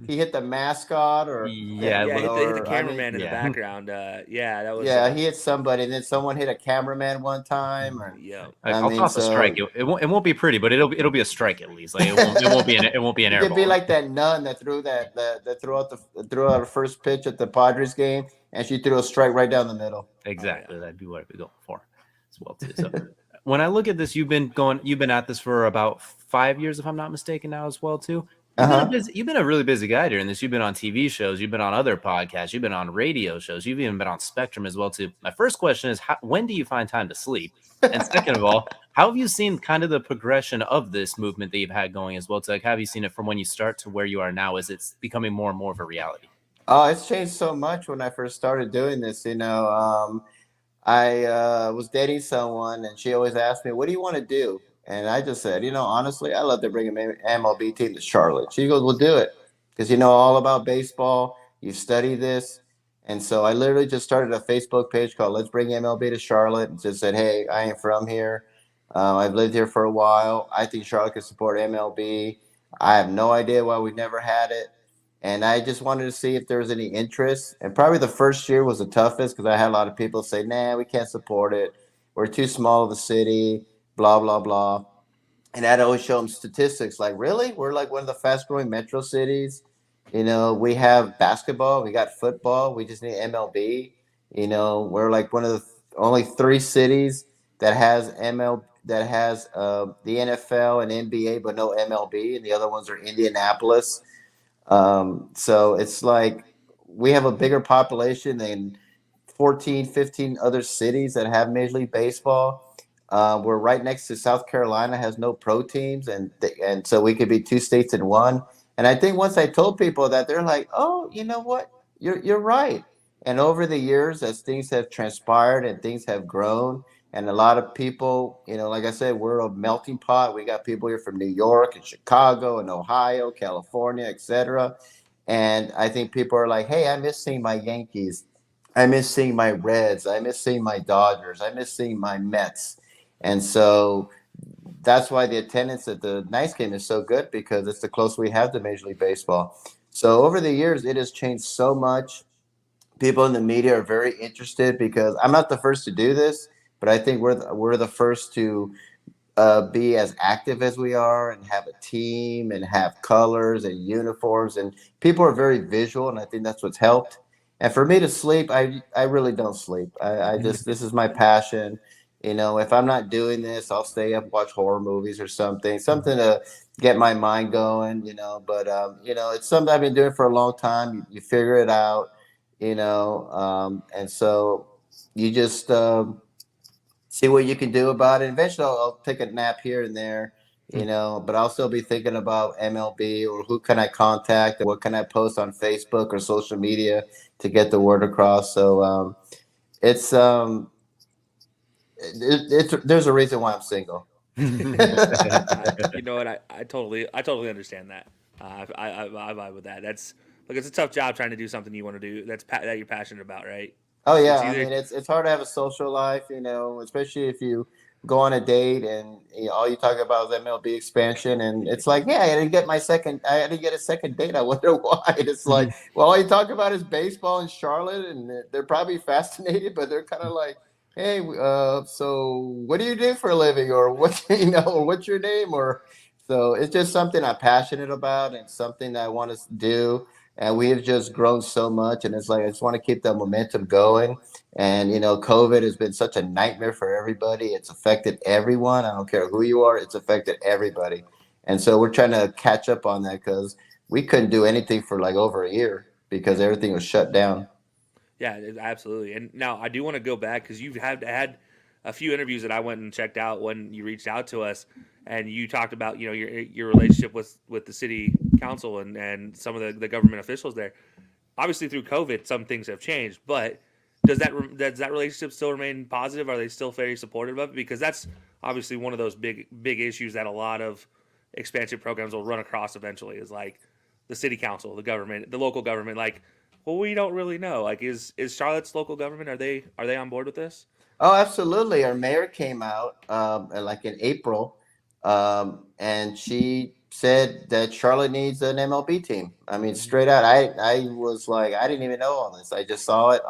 He hit the mascot or yeah, hit the cameraman in yeah. the background. That was he hit somebody, and then someone hit a cameraman one time. Or yeah. I'll toss a strike. It won't be pretty, but it'll be a strike at least. Like it won't be an air ball. It'd be like that nun that threw threw out the first pitch at the Padres game, and she threw a strike right down the middle. Exactly, that'd be what I'd be going for as well too. So when I look at this, you've been at this for about 5 years, if I'm not mistaken, now as well too. You've been a really busy guy during this. You've been on TV shows, you've been on other podcasts, you've been on radio shows, you've even been on Spectrum as well too. My first question is, when do you find time to sleep? And second of all, how have you seen kind of the progression of this movement that you've had going as well? To have you seen it from when you start to where you are now? Is it's becoming more and more of a reality? Oh, it's changed so much when I first started doing this. I was dating someone, and she always asked me, "What do you want to do?" And I just said, honestly, I love to bring an MLB team to Charlotte. She goes, "We'll do it because you know all about baseball. You study this." And so I literally just started a Facebook page called "Let's Bring MLB to Charlotte," and just said, "Hey, I am from here. I've lived here for a while. I think Charlotte can support MLB. I have no idea why we've never had it." And I just wanted to see if there was any interest. And probably the first year was the toughest because I had a lot of people say, "Nah, we can't support it. We're too small of a city, blah, blah, blah." And I'd always show them statistics like, really? We're like one of the fast growing metro cities. We have basketball, we got football, we just need MLB. We're like one of the only 3 cities that has the NFL and NBA, but no MLB. And the other ones are Indianapolis. So it's like we have a bigger population than 14, 15 other cities that have Major League Baseball. We're right next to South Carolina, has no pro teams, and so we could be 2 states in one. And I think once I told people that, they're like, "Oh, you know what? You're right." And over the years, as things have transpired and things have grown, and a lot of people, like I said, we're a melting pot. We got people here from New York and Chicago and Ohio, California, etc. And I think people are like, "Hey, I miss seeing my Yankees. I miss seeing my Reds. I miss seeing my Dodgers. I miss seeing my Mets." And so that's why the attendance at the Knights game is so good, because it's the closest we have to Major League Baseball. So over the years, it has changed so much. People in the media are very interested, because I'm not the first to do this, but I think we're the first to be as active as we are and have a team and have colors and uniforms, and people are very visual, and I think that's what's helped. And for me to sleep, I really don't sleep. I just, this is my passion. If I'm not doing this, I'll stay up, watch horror movies or something to get my mind going. But it's something I've been doing for a long time. You figure it out. And so you just see what you can do about it. Eventually, I'll take a nap here and there, but I'll still be thinking about MLB, or who can I contact, or what can I post on Facebook or social media to get the word across. So it's there's a reason why I'm single. You know what? I totally understand that. I vibe with that. That's look, it's a tough job trying to do something you want to do that you're passionate about, right? Oh It's yeah, I either mean it's hard to have a social life, especially if you go on a date and all you talk about is MLB expansion, and it's like, yeah, I didn't get a second date. I wonder why. It's like, well, all you talk about is baseball in Charlotte, and they're probably fascinated, but they're kind of like, hey, so what do you do for a living, or what, or what's your name, or so it's just something I'm passionate about and something that I want to do. And we have just grown so much, and it's like I just want to keep that momentum going. And COVID has been such a nightmare for everybody. It's affected everyone. I don't care who you are, it's affected everybody. And so we're trying to catch up on that, because we couldn't do anything for like over a year because everything was shut down. yeah, absolutely. And now I do want to go back because you've had a few interviews that I went and checked out when you reached out to us, and you talked about your relationship with the city council and some of the government officials there. Obviously, through COVID, some things have changed, but does that relationship still remain positive? Are they still very supportive of it? Because that's obviously one of those big issues that a lot of expansion programs will run across eventually, is like the city council, the government, the local government. Like, well, we don't really know. Like, is Charlotte's local government, are they on board with this? Oh, absolutely. Our mayor came out like in April, and she said that Charlotte needs an MLB team. I mean, straight out. I was like, I didn't even know all this. I just saw it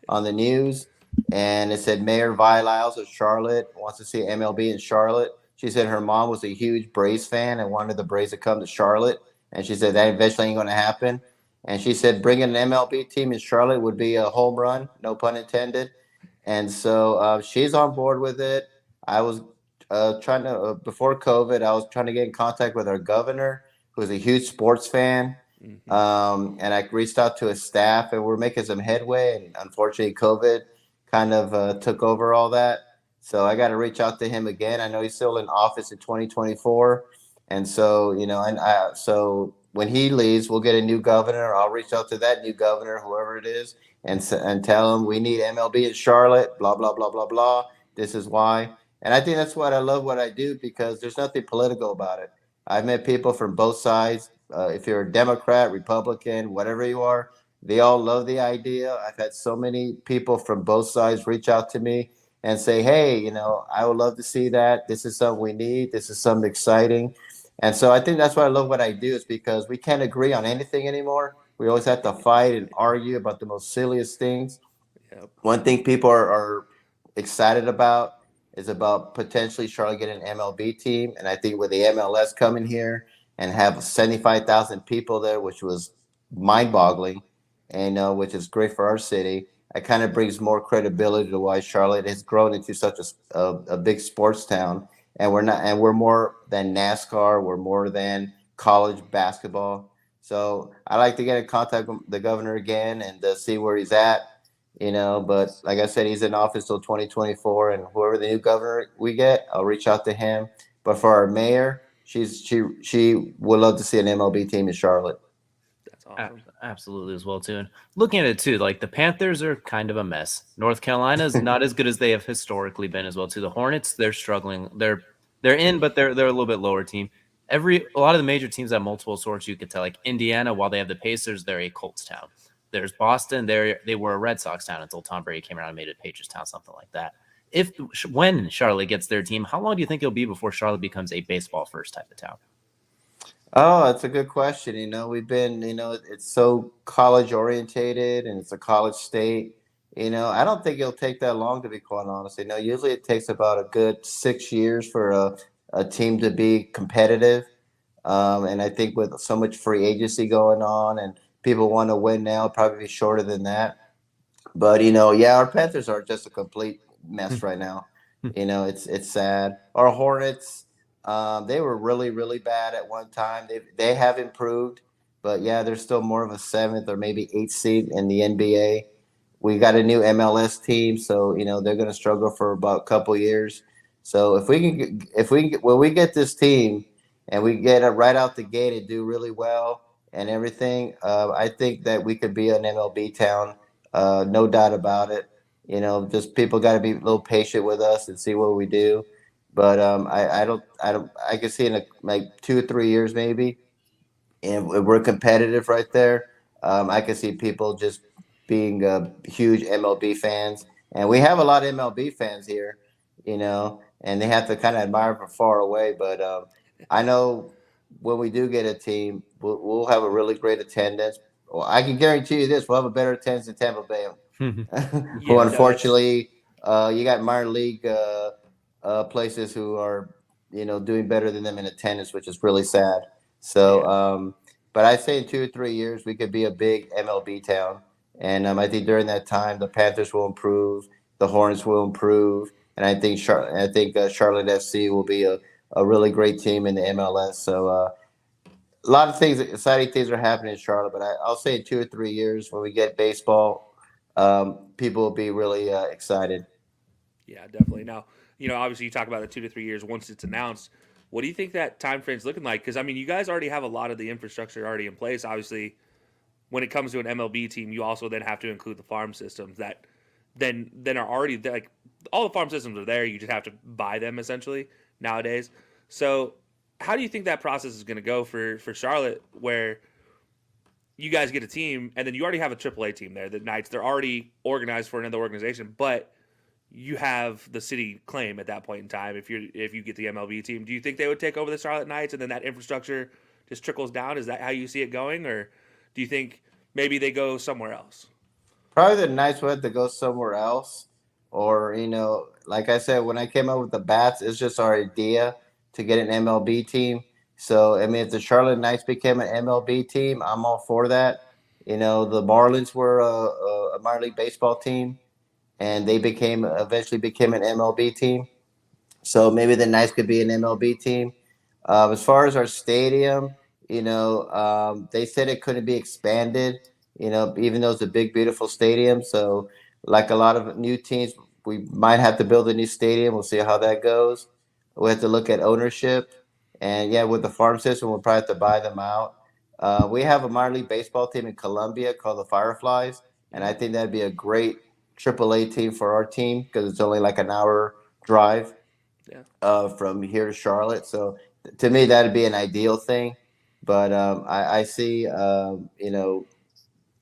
on the news, and it said Mayor Vi Lyles of Charlotte wants to see MLB in Charlotte. She said her mom was a huge Braves fan and wanted the Braves to come to Charlotte, and she said that eventually ain't going to happen. And she said bringing an MLB team in Charlotte would be a home run, no pun intended. And so she's on board with it. I was trying to, before COVID, I was trying to get in contact with our governor, who's a huge sports fan. Mm-hmm. And I reached out to his staff, and we're making some headway. And unfortunately, COVID kind of took over all that. So I got to reach out to him again. I know he's still in office in 2024. And so, so when he leaves, we'll get a new governor. I'll reach out to that new governor, whoever it is, and tell them we need MLB in Charlotte, blah, blah, blah, blah, blah. This is why. And I think that's what I love what I do, because there's nothing political about it. I've met people from both sides. If you're a Democrat, Republican, whatever you are, they all love the idea. I've had so many people from both sides reach out to me and say, hey, I would love to see that. This is something we need. This is something exciting. And so I think that's why I love what I do, is because we can't agree on anything anymore. We always have to fight and argue about the most silliest things. Yep. One thing people are excited about is about potentially Charlotte getting an MLB team. And I think with the MLS coming here and have 75,000 people there, which was mind boggling, and which is great for our city, it kind of brings more credibility to why Charlotte has grown into such a big sports town. And we're more than NASCAR. We're more than college basketball. So I like to get in contact with the governor again and see where he's at. But like I said, he's in office till 2024, and whoever the new governor we get, I'll reach out to him. But for our mayor, she would love to see an MLB team in Charlotte. That's awesome. Absolutely, as well too. And looking at it too, like the Panthers are kind of a mess. North Carolina's not as good as they have historically been as well too. The Hornets, they're struggling. They're in, but they're a little bit lower team. A lot of the major teams have multiple sorts. You could tell, like Indiana, while they have the Pacers, they're a Colts town. There's Boston, they were a Red Sox town until Tom Brady came around and made it Patriots town, something like that. when Charlotte gets their team, how long do you think it'll be before Charlotte becomes a baseball first type of town? Oh, that's a good question. We've been, it's so college orientated and it's a college state. I don't think it'll take that long, to be quite honest. Usually it takes about a good 6 years for a team to be competitive. And I think with so much free agency going on and people want to win now, it'll probably be shorter than that. But yeah, our Panthers are just a complete mess right now. It's sad. Our Hornets, they were really really bad at one time. They have improved, but yeah, they're still more of a seventh or maybe eighth seed in the NBA. We got a new MLS team, so they're going to struggle for about a couple years. So when we get this team and we get it right out the gate and do really well and everything, I think that we could be an MLB town. No doubt about it. Just people got to be a little patient with us and see what we do. But I can see in like 2 or 3 years maybe, and we're competitive right there. I can see people just being huge MLB fans, and we have a lot of MLB fans here, and they have to kind of admire from far away. But I know when we do get a team, we'll have a really great attendance. Well, I can guarantee you this: we'll have a better attendance than Tampa Bay. Who unfortunately, you got minor league places who are doing better than them in attendance, which is really sad. So, but I say in 2 or 3 years we could be a big MLB town, and I think during that time the Panthers will improve, the Hornets will improve, and I think Charlotte FC will be a really great team in the MLS. So. A lot of things, exciting things are happening in Charlotte, but I'll say in 2 or 3 years when we get baseball, people will be really excited. Yeah, definitely. Now, obviously you talk about the 2 to 3 years once it's announced. What do you think that time frame's looking like? Because you guys already have a lot of the infrastructure already in place. Obviously, when it comes to an MLB team, you also then have to include the farm systems that then are already like all the farm systems are there. You just have to buy them essentially nowadays. So, how do you think that process is going to go for Charlotte, where you guys get a team and then you already have a AAA team there? The Knights, they're already organized for another organization, but you have the city claim at that point in time if you get the MLB team. Do you think they would take over the Charlotte Knights and then that infrastructure just trickles down? Is that how you see it going, or do you think maybe they go somewhere else? Probably the Knights would have to go somewhere else, or like I said, when I came up with the bats, it's just our idea to get an MLB team. So if the Charlotte Knights became an MLB team, I'm all for that. The Marlins were a minor league baseball team, and they eventually became an MLB team. So maybe the Knights could be an MLB team. As far as our stadium, they said it couldn't be expanded. Even though it's a big, beautiful stadium. So, like a lot of new teams, we might have to build a new stadium. We'll see how that goes. We have to look at ownership, and yeah, with the farm system, we'll probably have to buy them out. We have a minor league baseball team in Colombia called the Fireflies, and I think that'd be a great AAA team for our team because it's only like an hour drive from here to Charlotte. So to me, that'd be an ideal thing. But I see, what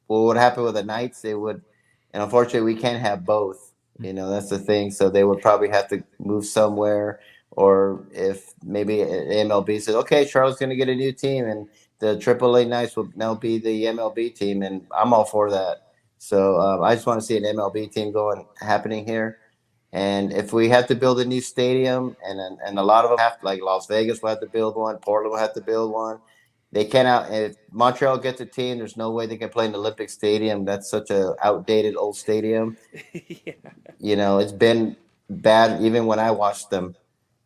would happen with the Knights? They would, and unfortunately, we can't have both. That's the thing. So they would probably have to move somewhere, or if maybe MLB says, okay, Charlotte's going to get a new team, and the AAA Knights will now be the MLB team, and I'm all for that. So I just want to see an MLB team happening here. And if we have to build a new stadium, and a lot of them have, like Las Vegas will have to build one, Portland will have to build one. They cannot. If Montreal gets a team, there's no way they can play in the Olympic Stadium. That's such a outdated old stadium. Yeah. It's been bad even when I watched them,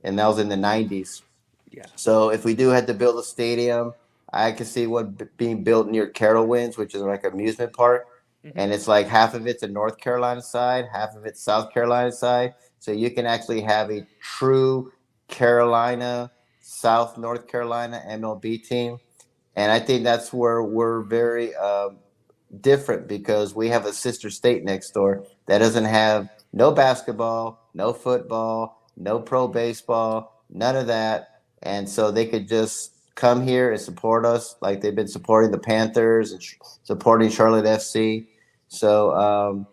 and that was in the '90s. Yeah. So if we do have to build a stadium, I can see what being built near Carowinds, which is like an amusement park, and it's like half of it's a North Carolina side, half of it's South Carolina side. So you can actually have a true Carolina, South North Carolina MLB team. And I think that's where we're very different because we have a sister state next door that doesn't have no basketball, no football, no pro baseball, none of that. And so they could just come here and support us like they've been supporting the Panthers and supporting Charlotte FC. So,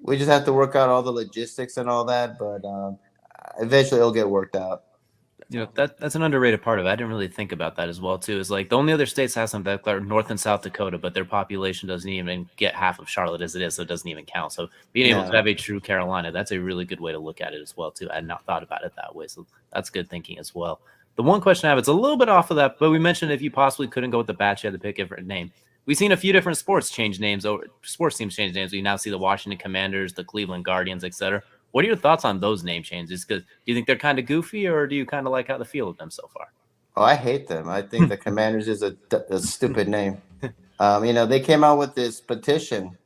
we just have to work out all the logistics and all that. But eventually, it'll get worked out. That's an underrated part of it. I didn't really think about that as well too. Is like the only other states have something like North and South Dakota, but their population doesn't even get half of Charlotte as it is, so it doesn't even count. So being able to have a true Carolina, that's a really good way to look at it as well too. I had not thought about it that way, so that's good thinking as well. The one question I have, it's a little bit off of that, but we mentioned if you possibly couldn't go with the Bats, you had to pick a different name. We've seen a few different sports change names, or sports teams change names. We now see the Washington Commanders, the Cleveland Guardians, etc. What are your thoughts on those name changes? Because do you think they're kind of goofy, or do you kind of like how the feel of them so far? Oh, I hate them. I think the Commanders is a stupid name. They came out with this petition,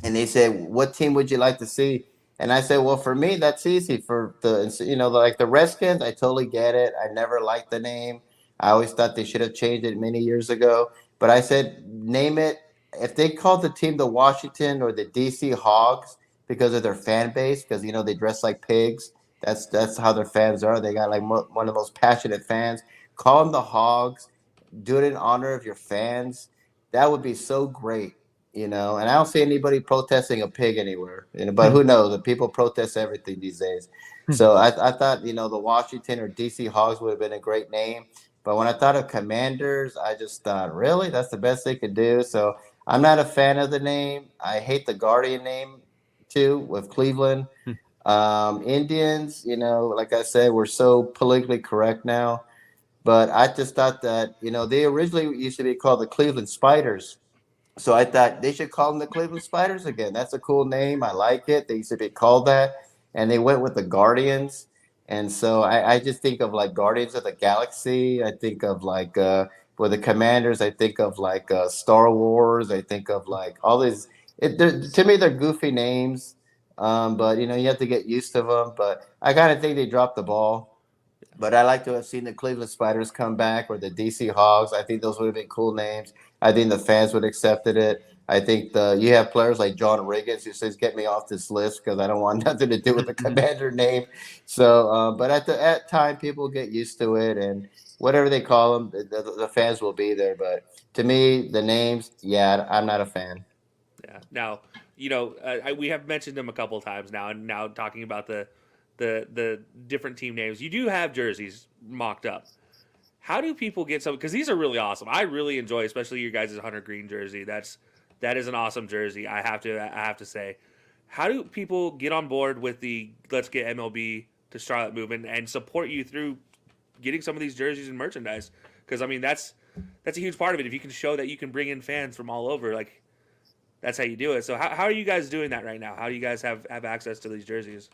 and they said, "What team would you like to see?" And I said, "Well, for me, that's easy. For like the Redskins, I totally get it. I never liked the name. I always thought they should have changed it many years ago. But I said, name it. If they called the team the Washington or the DC Hogs because of their fan base, because they dress like pigs. That's how their fans are. They got like one of the most passionate fans. Call them the Hogs. Do it in honor of your fans. That would be so great." And I don't see anybody protesting a pig anywhere. But who knows? The people protest everything these days. So I thought, the Washington or DC Hogs would have been a great name. But when I thought of Commanders, I just thought, really? That's the best they could do? So I'm not a fan of the name. I hate the Guardian name, too, with Cleveland. Indians, like I said, we're so politically correct now. But I just thought that, they originally used to be called the Cleveland Spiders. So I thought they should call them the Cleveland Spiders again. That's a cool name. I like it. They used to be called that. And they went with the Guardians. And so I just think of like Guardians of the Galaxy. I think of like for the Commanders, I think of like Star Wars. I think of like all these. To me, they're goofy names. But, you have to get used to them. But I kind of think they dropped the ball. But I like to have seen the Cleveland Spiders come back or the DC Hogs. I think those would have been cool names. I think the fans would have accepted it. I think you have players like John Riggins who says, "Get me off this list because I don't want nothing to do with the Commander name." So, but at time, people get used to it, and whatever they call them, the fans will be there. But to me, the names, yeah, I'm not a fan. Yeah. Now, we have mentioned them a couple of times now, and now talking about the different team names. You do have jerseys mocked up. How do people get some? Because these are really awesome. I really enjoy, especially your guys' Hunter Green jersey. That is an awesome jersey. I have to say. How do people get on board with the Let's Get MLB to Charlotte movement and support you through getting some of these jerseys and merchandise? Because I mean that's a huge part of it. If you can show that you can bring in fans from all over, like that's how you do it. So how are you guys doing that right now? How do you guys have access to these jerseys?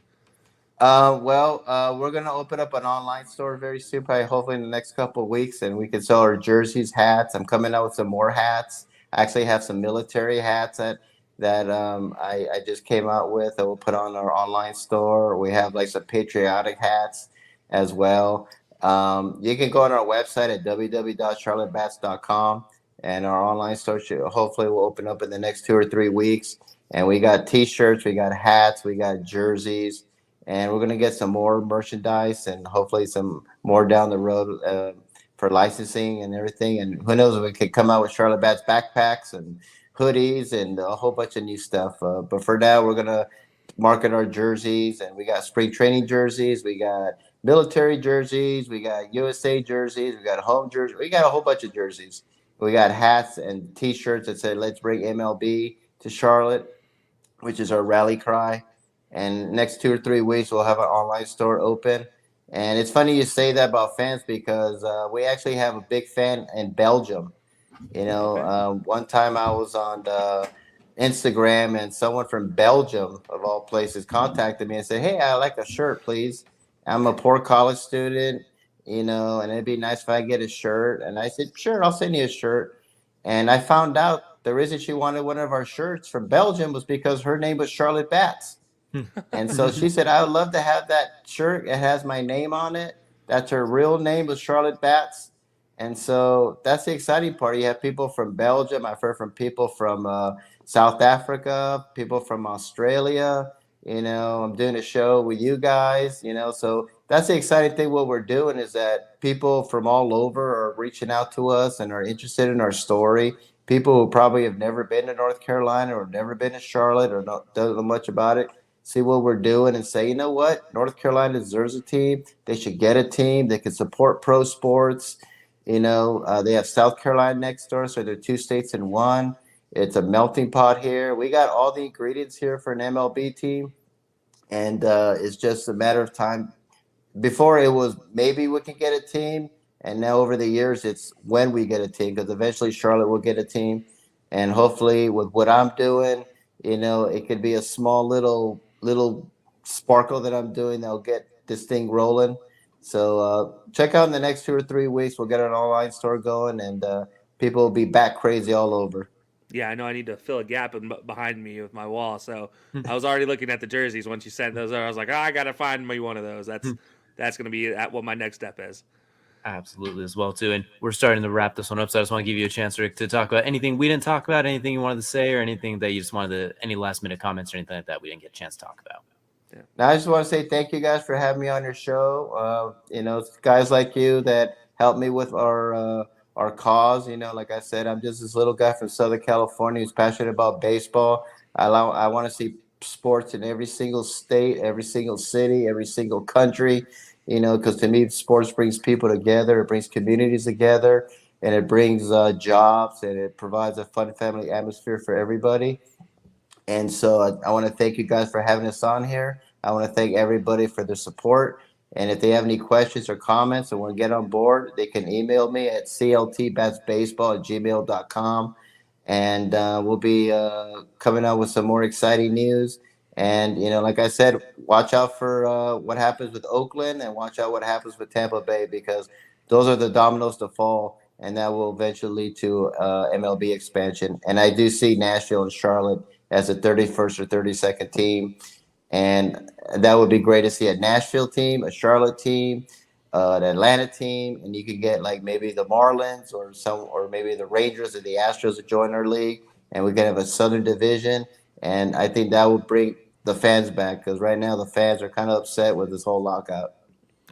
We're gonna open up an online store very soon, probably hopefully in the next couple of weeks, and we can sell our jerseys, hats. I'm coming out with some more hats. I actually have some military hats that I just came out with that we'll put on our online store. We have like some patriotic hats as well. You can go on our website at www.charlottebats.com, and our online store hopefully will open up in the next 2 or 3 weeks. And we got T-shirts, we got hats, we got jerseys. And we're going to get some more merchandise and hopefully some more down the road for licensing and everything. And who knows if we could come out with Charlotte Bats backpacks and hoodies and a whole bunch of new stuff. But for now, we're going to market our jerseys. And we got spring training jerseys. We got military jerseys. We got USA jerseys. We got home jerseys. We got a whole bunch of jerseys. We got hats and T-shirts that say, "Let's bring MLB to Charlotte," which is our rally cry. And next 2 or 3 weeks, we'll have an online store open. And it's funny you say that about fans because we actually have a big fan in Belgium. One time I was on Instagram and someone from Belgium, of all places, contacted me and said, "Hey, I'd like a shirt, please. I'm a poor college student, and it'd be nice if I get a shirt." And I said, "Sure, I'll send you a shirt." And I found out the reason she wanted one of our shirts from Belgium was because her name was Charlotte Bats. And so she said, "I would love to have that shirt. It has my name on it." That's her real name, was Charlotte Bats. And so that's the exciting part. You have people from Belgium. I've heard from people from South Africa, people from Australia. I'm doing a show with you guys, so that's the exciting thing. What we're doing is that people from all over are reaching out to us and are interested in our story. people who probably have never been to North Carolina or never been to Charlotte or don't know much about it, see what we're doing and say, you know what, North Carolina deserves a team. They should get a team. They can support pro sports. They have South Carolina next door, so they're two states in one. It's a melting pot here. We got all the ingredients here for an MLB team, and it's just a matter of time. Before it was maybe we can get a team, and now over the years it's when we get a team, because eventually Charlotte will get a team, and hopefully with what I'm doing, it could be a small little sparkle that I'm doing that'll get this thing rolling. So check out in the next 2 or 3 weeks. We'll get an online store going, and people will be back crazy all over. Yeah, I know I need to fill a gap behind me with my wall. So I was already looking at the jerseys once you sent those. I was like, I gotta find me one of those. That's gonna be what my next step is. Absolutely, as well too. And we're starting to wrap this one up, so I just want to give you a chance, Rick, to talk about anything we didn't talk about, anything you wanted to say, or anything that you just wanted to, any last minute comments or anything like that we didn't get a chance to talk about. Yeah. Now, I just want to say thank you guys for having me on your show. It's guys like you that help me with our cause. Like I said, I'm just this little guy from Southern California who's passionate about baseball. I want to see sports in every single state, every single city, every single country. Because to me, sports brings people together, it brings communities together, and it brings jobs, and it provides a fun family atmosphere for everybody. And so I want to thank you guys for having us on here. I want to thank everybody for their support. And if they have any questions or comments or want to get on board, they can email me at cltbatsbaseball@gmail.com. And we'll be coming out with some more exciting news. And, like I said, watch out for what happens with Oakland and watch out what happens with Tampa Bay, because those are the dominoes to fall. And that will eventually lead to MLB expansion. And I do see Nashville and Charlotte as a 31st or 32nd team. And that would be great to see a Nashville team, a Charlotte team, an Atlanta team, and you could get like maybe the Marlins or maybe the Rangers or the Astros to join our league, and we can have a Southern Division. And I think that would bring the fans back, because right now the fans are kind of upset with this whole lockout.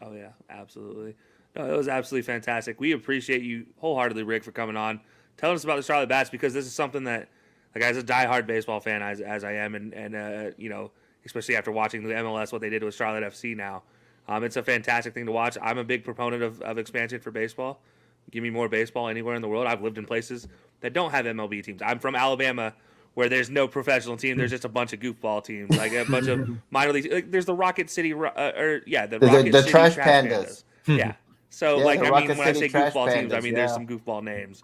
Oh yeah, absolutely. No, it was absolutely fantastic. We appreciate you wholeheartedly, Rick, for coming on, telling us about the Charlotte Bats, because this is something that, like, as a diehard baseball fan as I am, and especially after watching the MLS, what they did with Charlotte FC now, it's a fantastic thing to watch. I'm a big proponent of expansion for baseball. Give me more baseball anywhere in the world. I've lived in places that don't have MLB teams. I'm from Alabama, where there's no professional team. There's just a bunch of goofball teams, like a bunch of minor league. Like, there's the Rocket City, the Rocket The City Trash Pandas. Yeah. So, Yeah, the Rocket when I City say Trash goofball teams, I Pandas, mean there's some goofball names.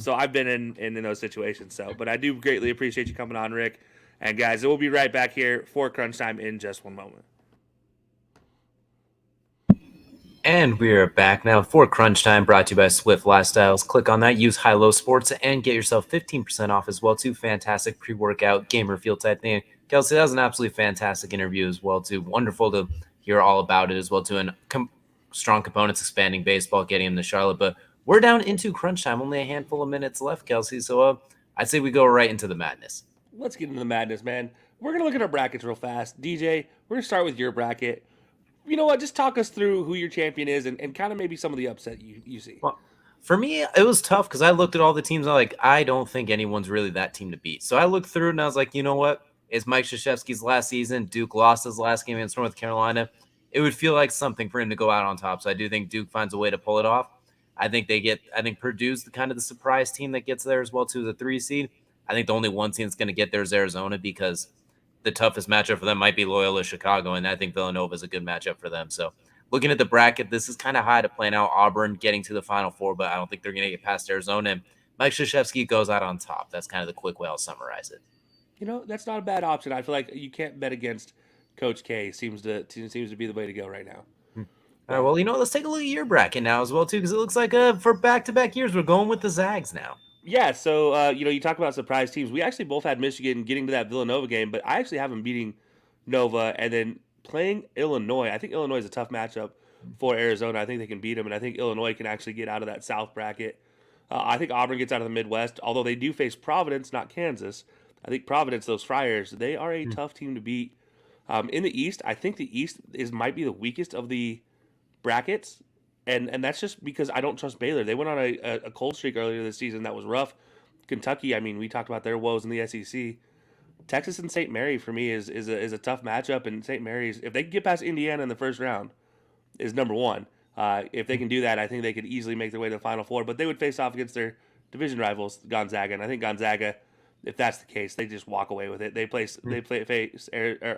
So I've been in those situations. So, but I do greatly appreciate you coming on, Rick. And guys, we'll be right back here for Crunch Time in just one moment. And we're back now for Crunch Time, brought to you by Swift Lifestyles. Click on that, use High-Low Sports, and get yourself 15% off as well, too. Fantastic pre-workout, gamer feel type thing. Kelcey, that was an absolutely fantastic interview as well, too. Wonderful to hear all about it as well, too. And strong components expanding baseball, getting him to Charlotte. But we're down into Crunch Time, only a handful of minutes left, Kelcey. So I'd say we go right into the madness. Let's get into the madness, man. We're going to look at our brackets real fast. DJ, we're going to start with your bracket. You know what? Just talk us through who your champion is and kind of maybe some of the upset you see. Well, for me, it was tough because I looked at all the teams. And I don't think anyone's really that team to beat. So I looked through and I was like, you know what? It's Mike Krzyzewski's last season. Duke lost his last game against North Carolina. It would feel like something for him to go out on top. So I do think Duke finds a way to pull it off. I think Purdue's the surprise team that gets there as well, too, the 3 seed. I think the only one team that's going to get there is Arizona, because the toughest matchup for them might be Loyola Chicago, and I think Villanova is a good matchup for them. So looking at the bracket, this is kind of high to plan out. Auburn getting to the Final Four, but I don't think they're going to get past Arizona. And Mike Krzyzewski goes out on top. That's kind of the quick way I'll summarize it. That's not a bad option. I feel like you can't bet against Coach K. Seems to be the way to go right now. All right, well, let's take a look at your bracket now as well, too, because it looks like for back-to-back years, we're going with the Zags now. Yeah, so, you talk about surprise teams. We actually both had Michigan getting to that Villanova game, but I actually have them beating Nova and then playing Illinois. I think Illinois is a tough matchup for Arizona. I think they can beat them, and I think Illinois can actually get out of that South bracket. I think Auburn gets out of the Midwest, although they do face Providence, not Kansas. I think Providence, those Friars, they are a tough team to beat. In the East, I think the East might be the weakest of the brackets. And that's just because I don't trust Baylor. They went on a cold streak earlier this season that was rough. Kentucky, I mean, we talked about their woes in the SEC. Texas and St. Mary for me is a tough matchup, and St. Mary's, if they can get past Indiana in the first round, is number one. If they can do that, I think they could easily make their way to the Final Four. But they would face off against their division rivals, Gonzaga, and I think Gonzaga, if that's the case, they just walk away with it. They face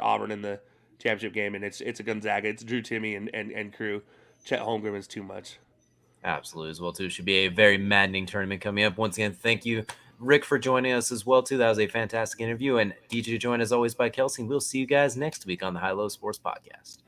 Auburn in the championship game, and it's a Gonzaga, it's Drew Timme and crew. Chet Holmgren is too much. Absolutely, as well too. Should be a very maddening tournament coming up. Once again, thank you, Rick, for joining us as well too. That was a fantastic interview, and DJ joined as always by Kelcey. We'll see you guys next week on the High Low Sports Podcast.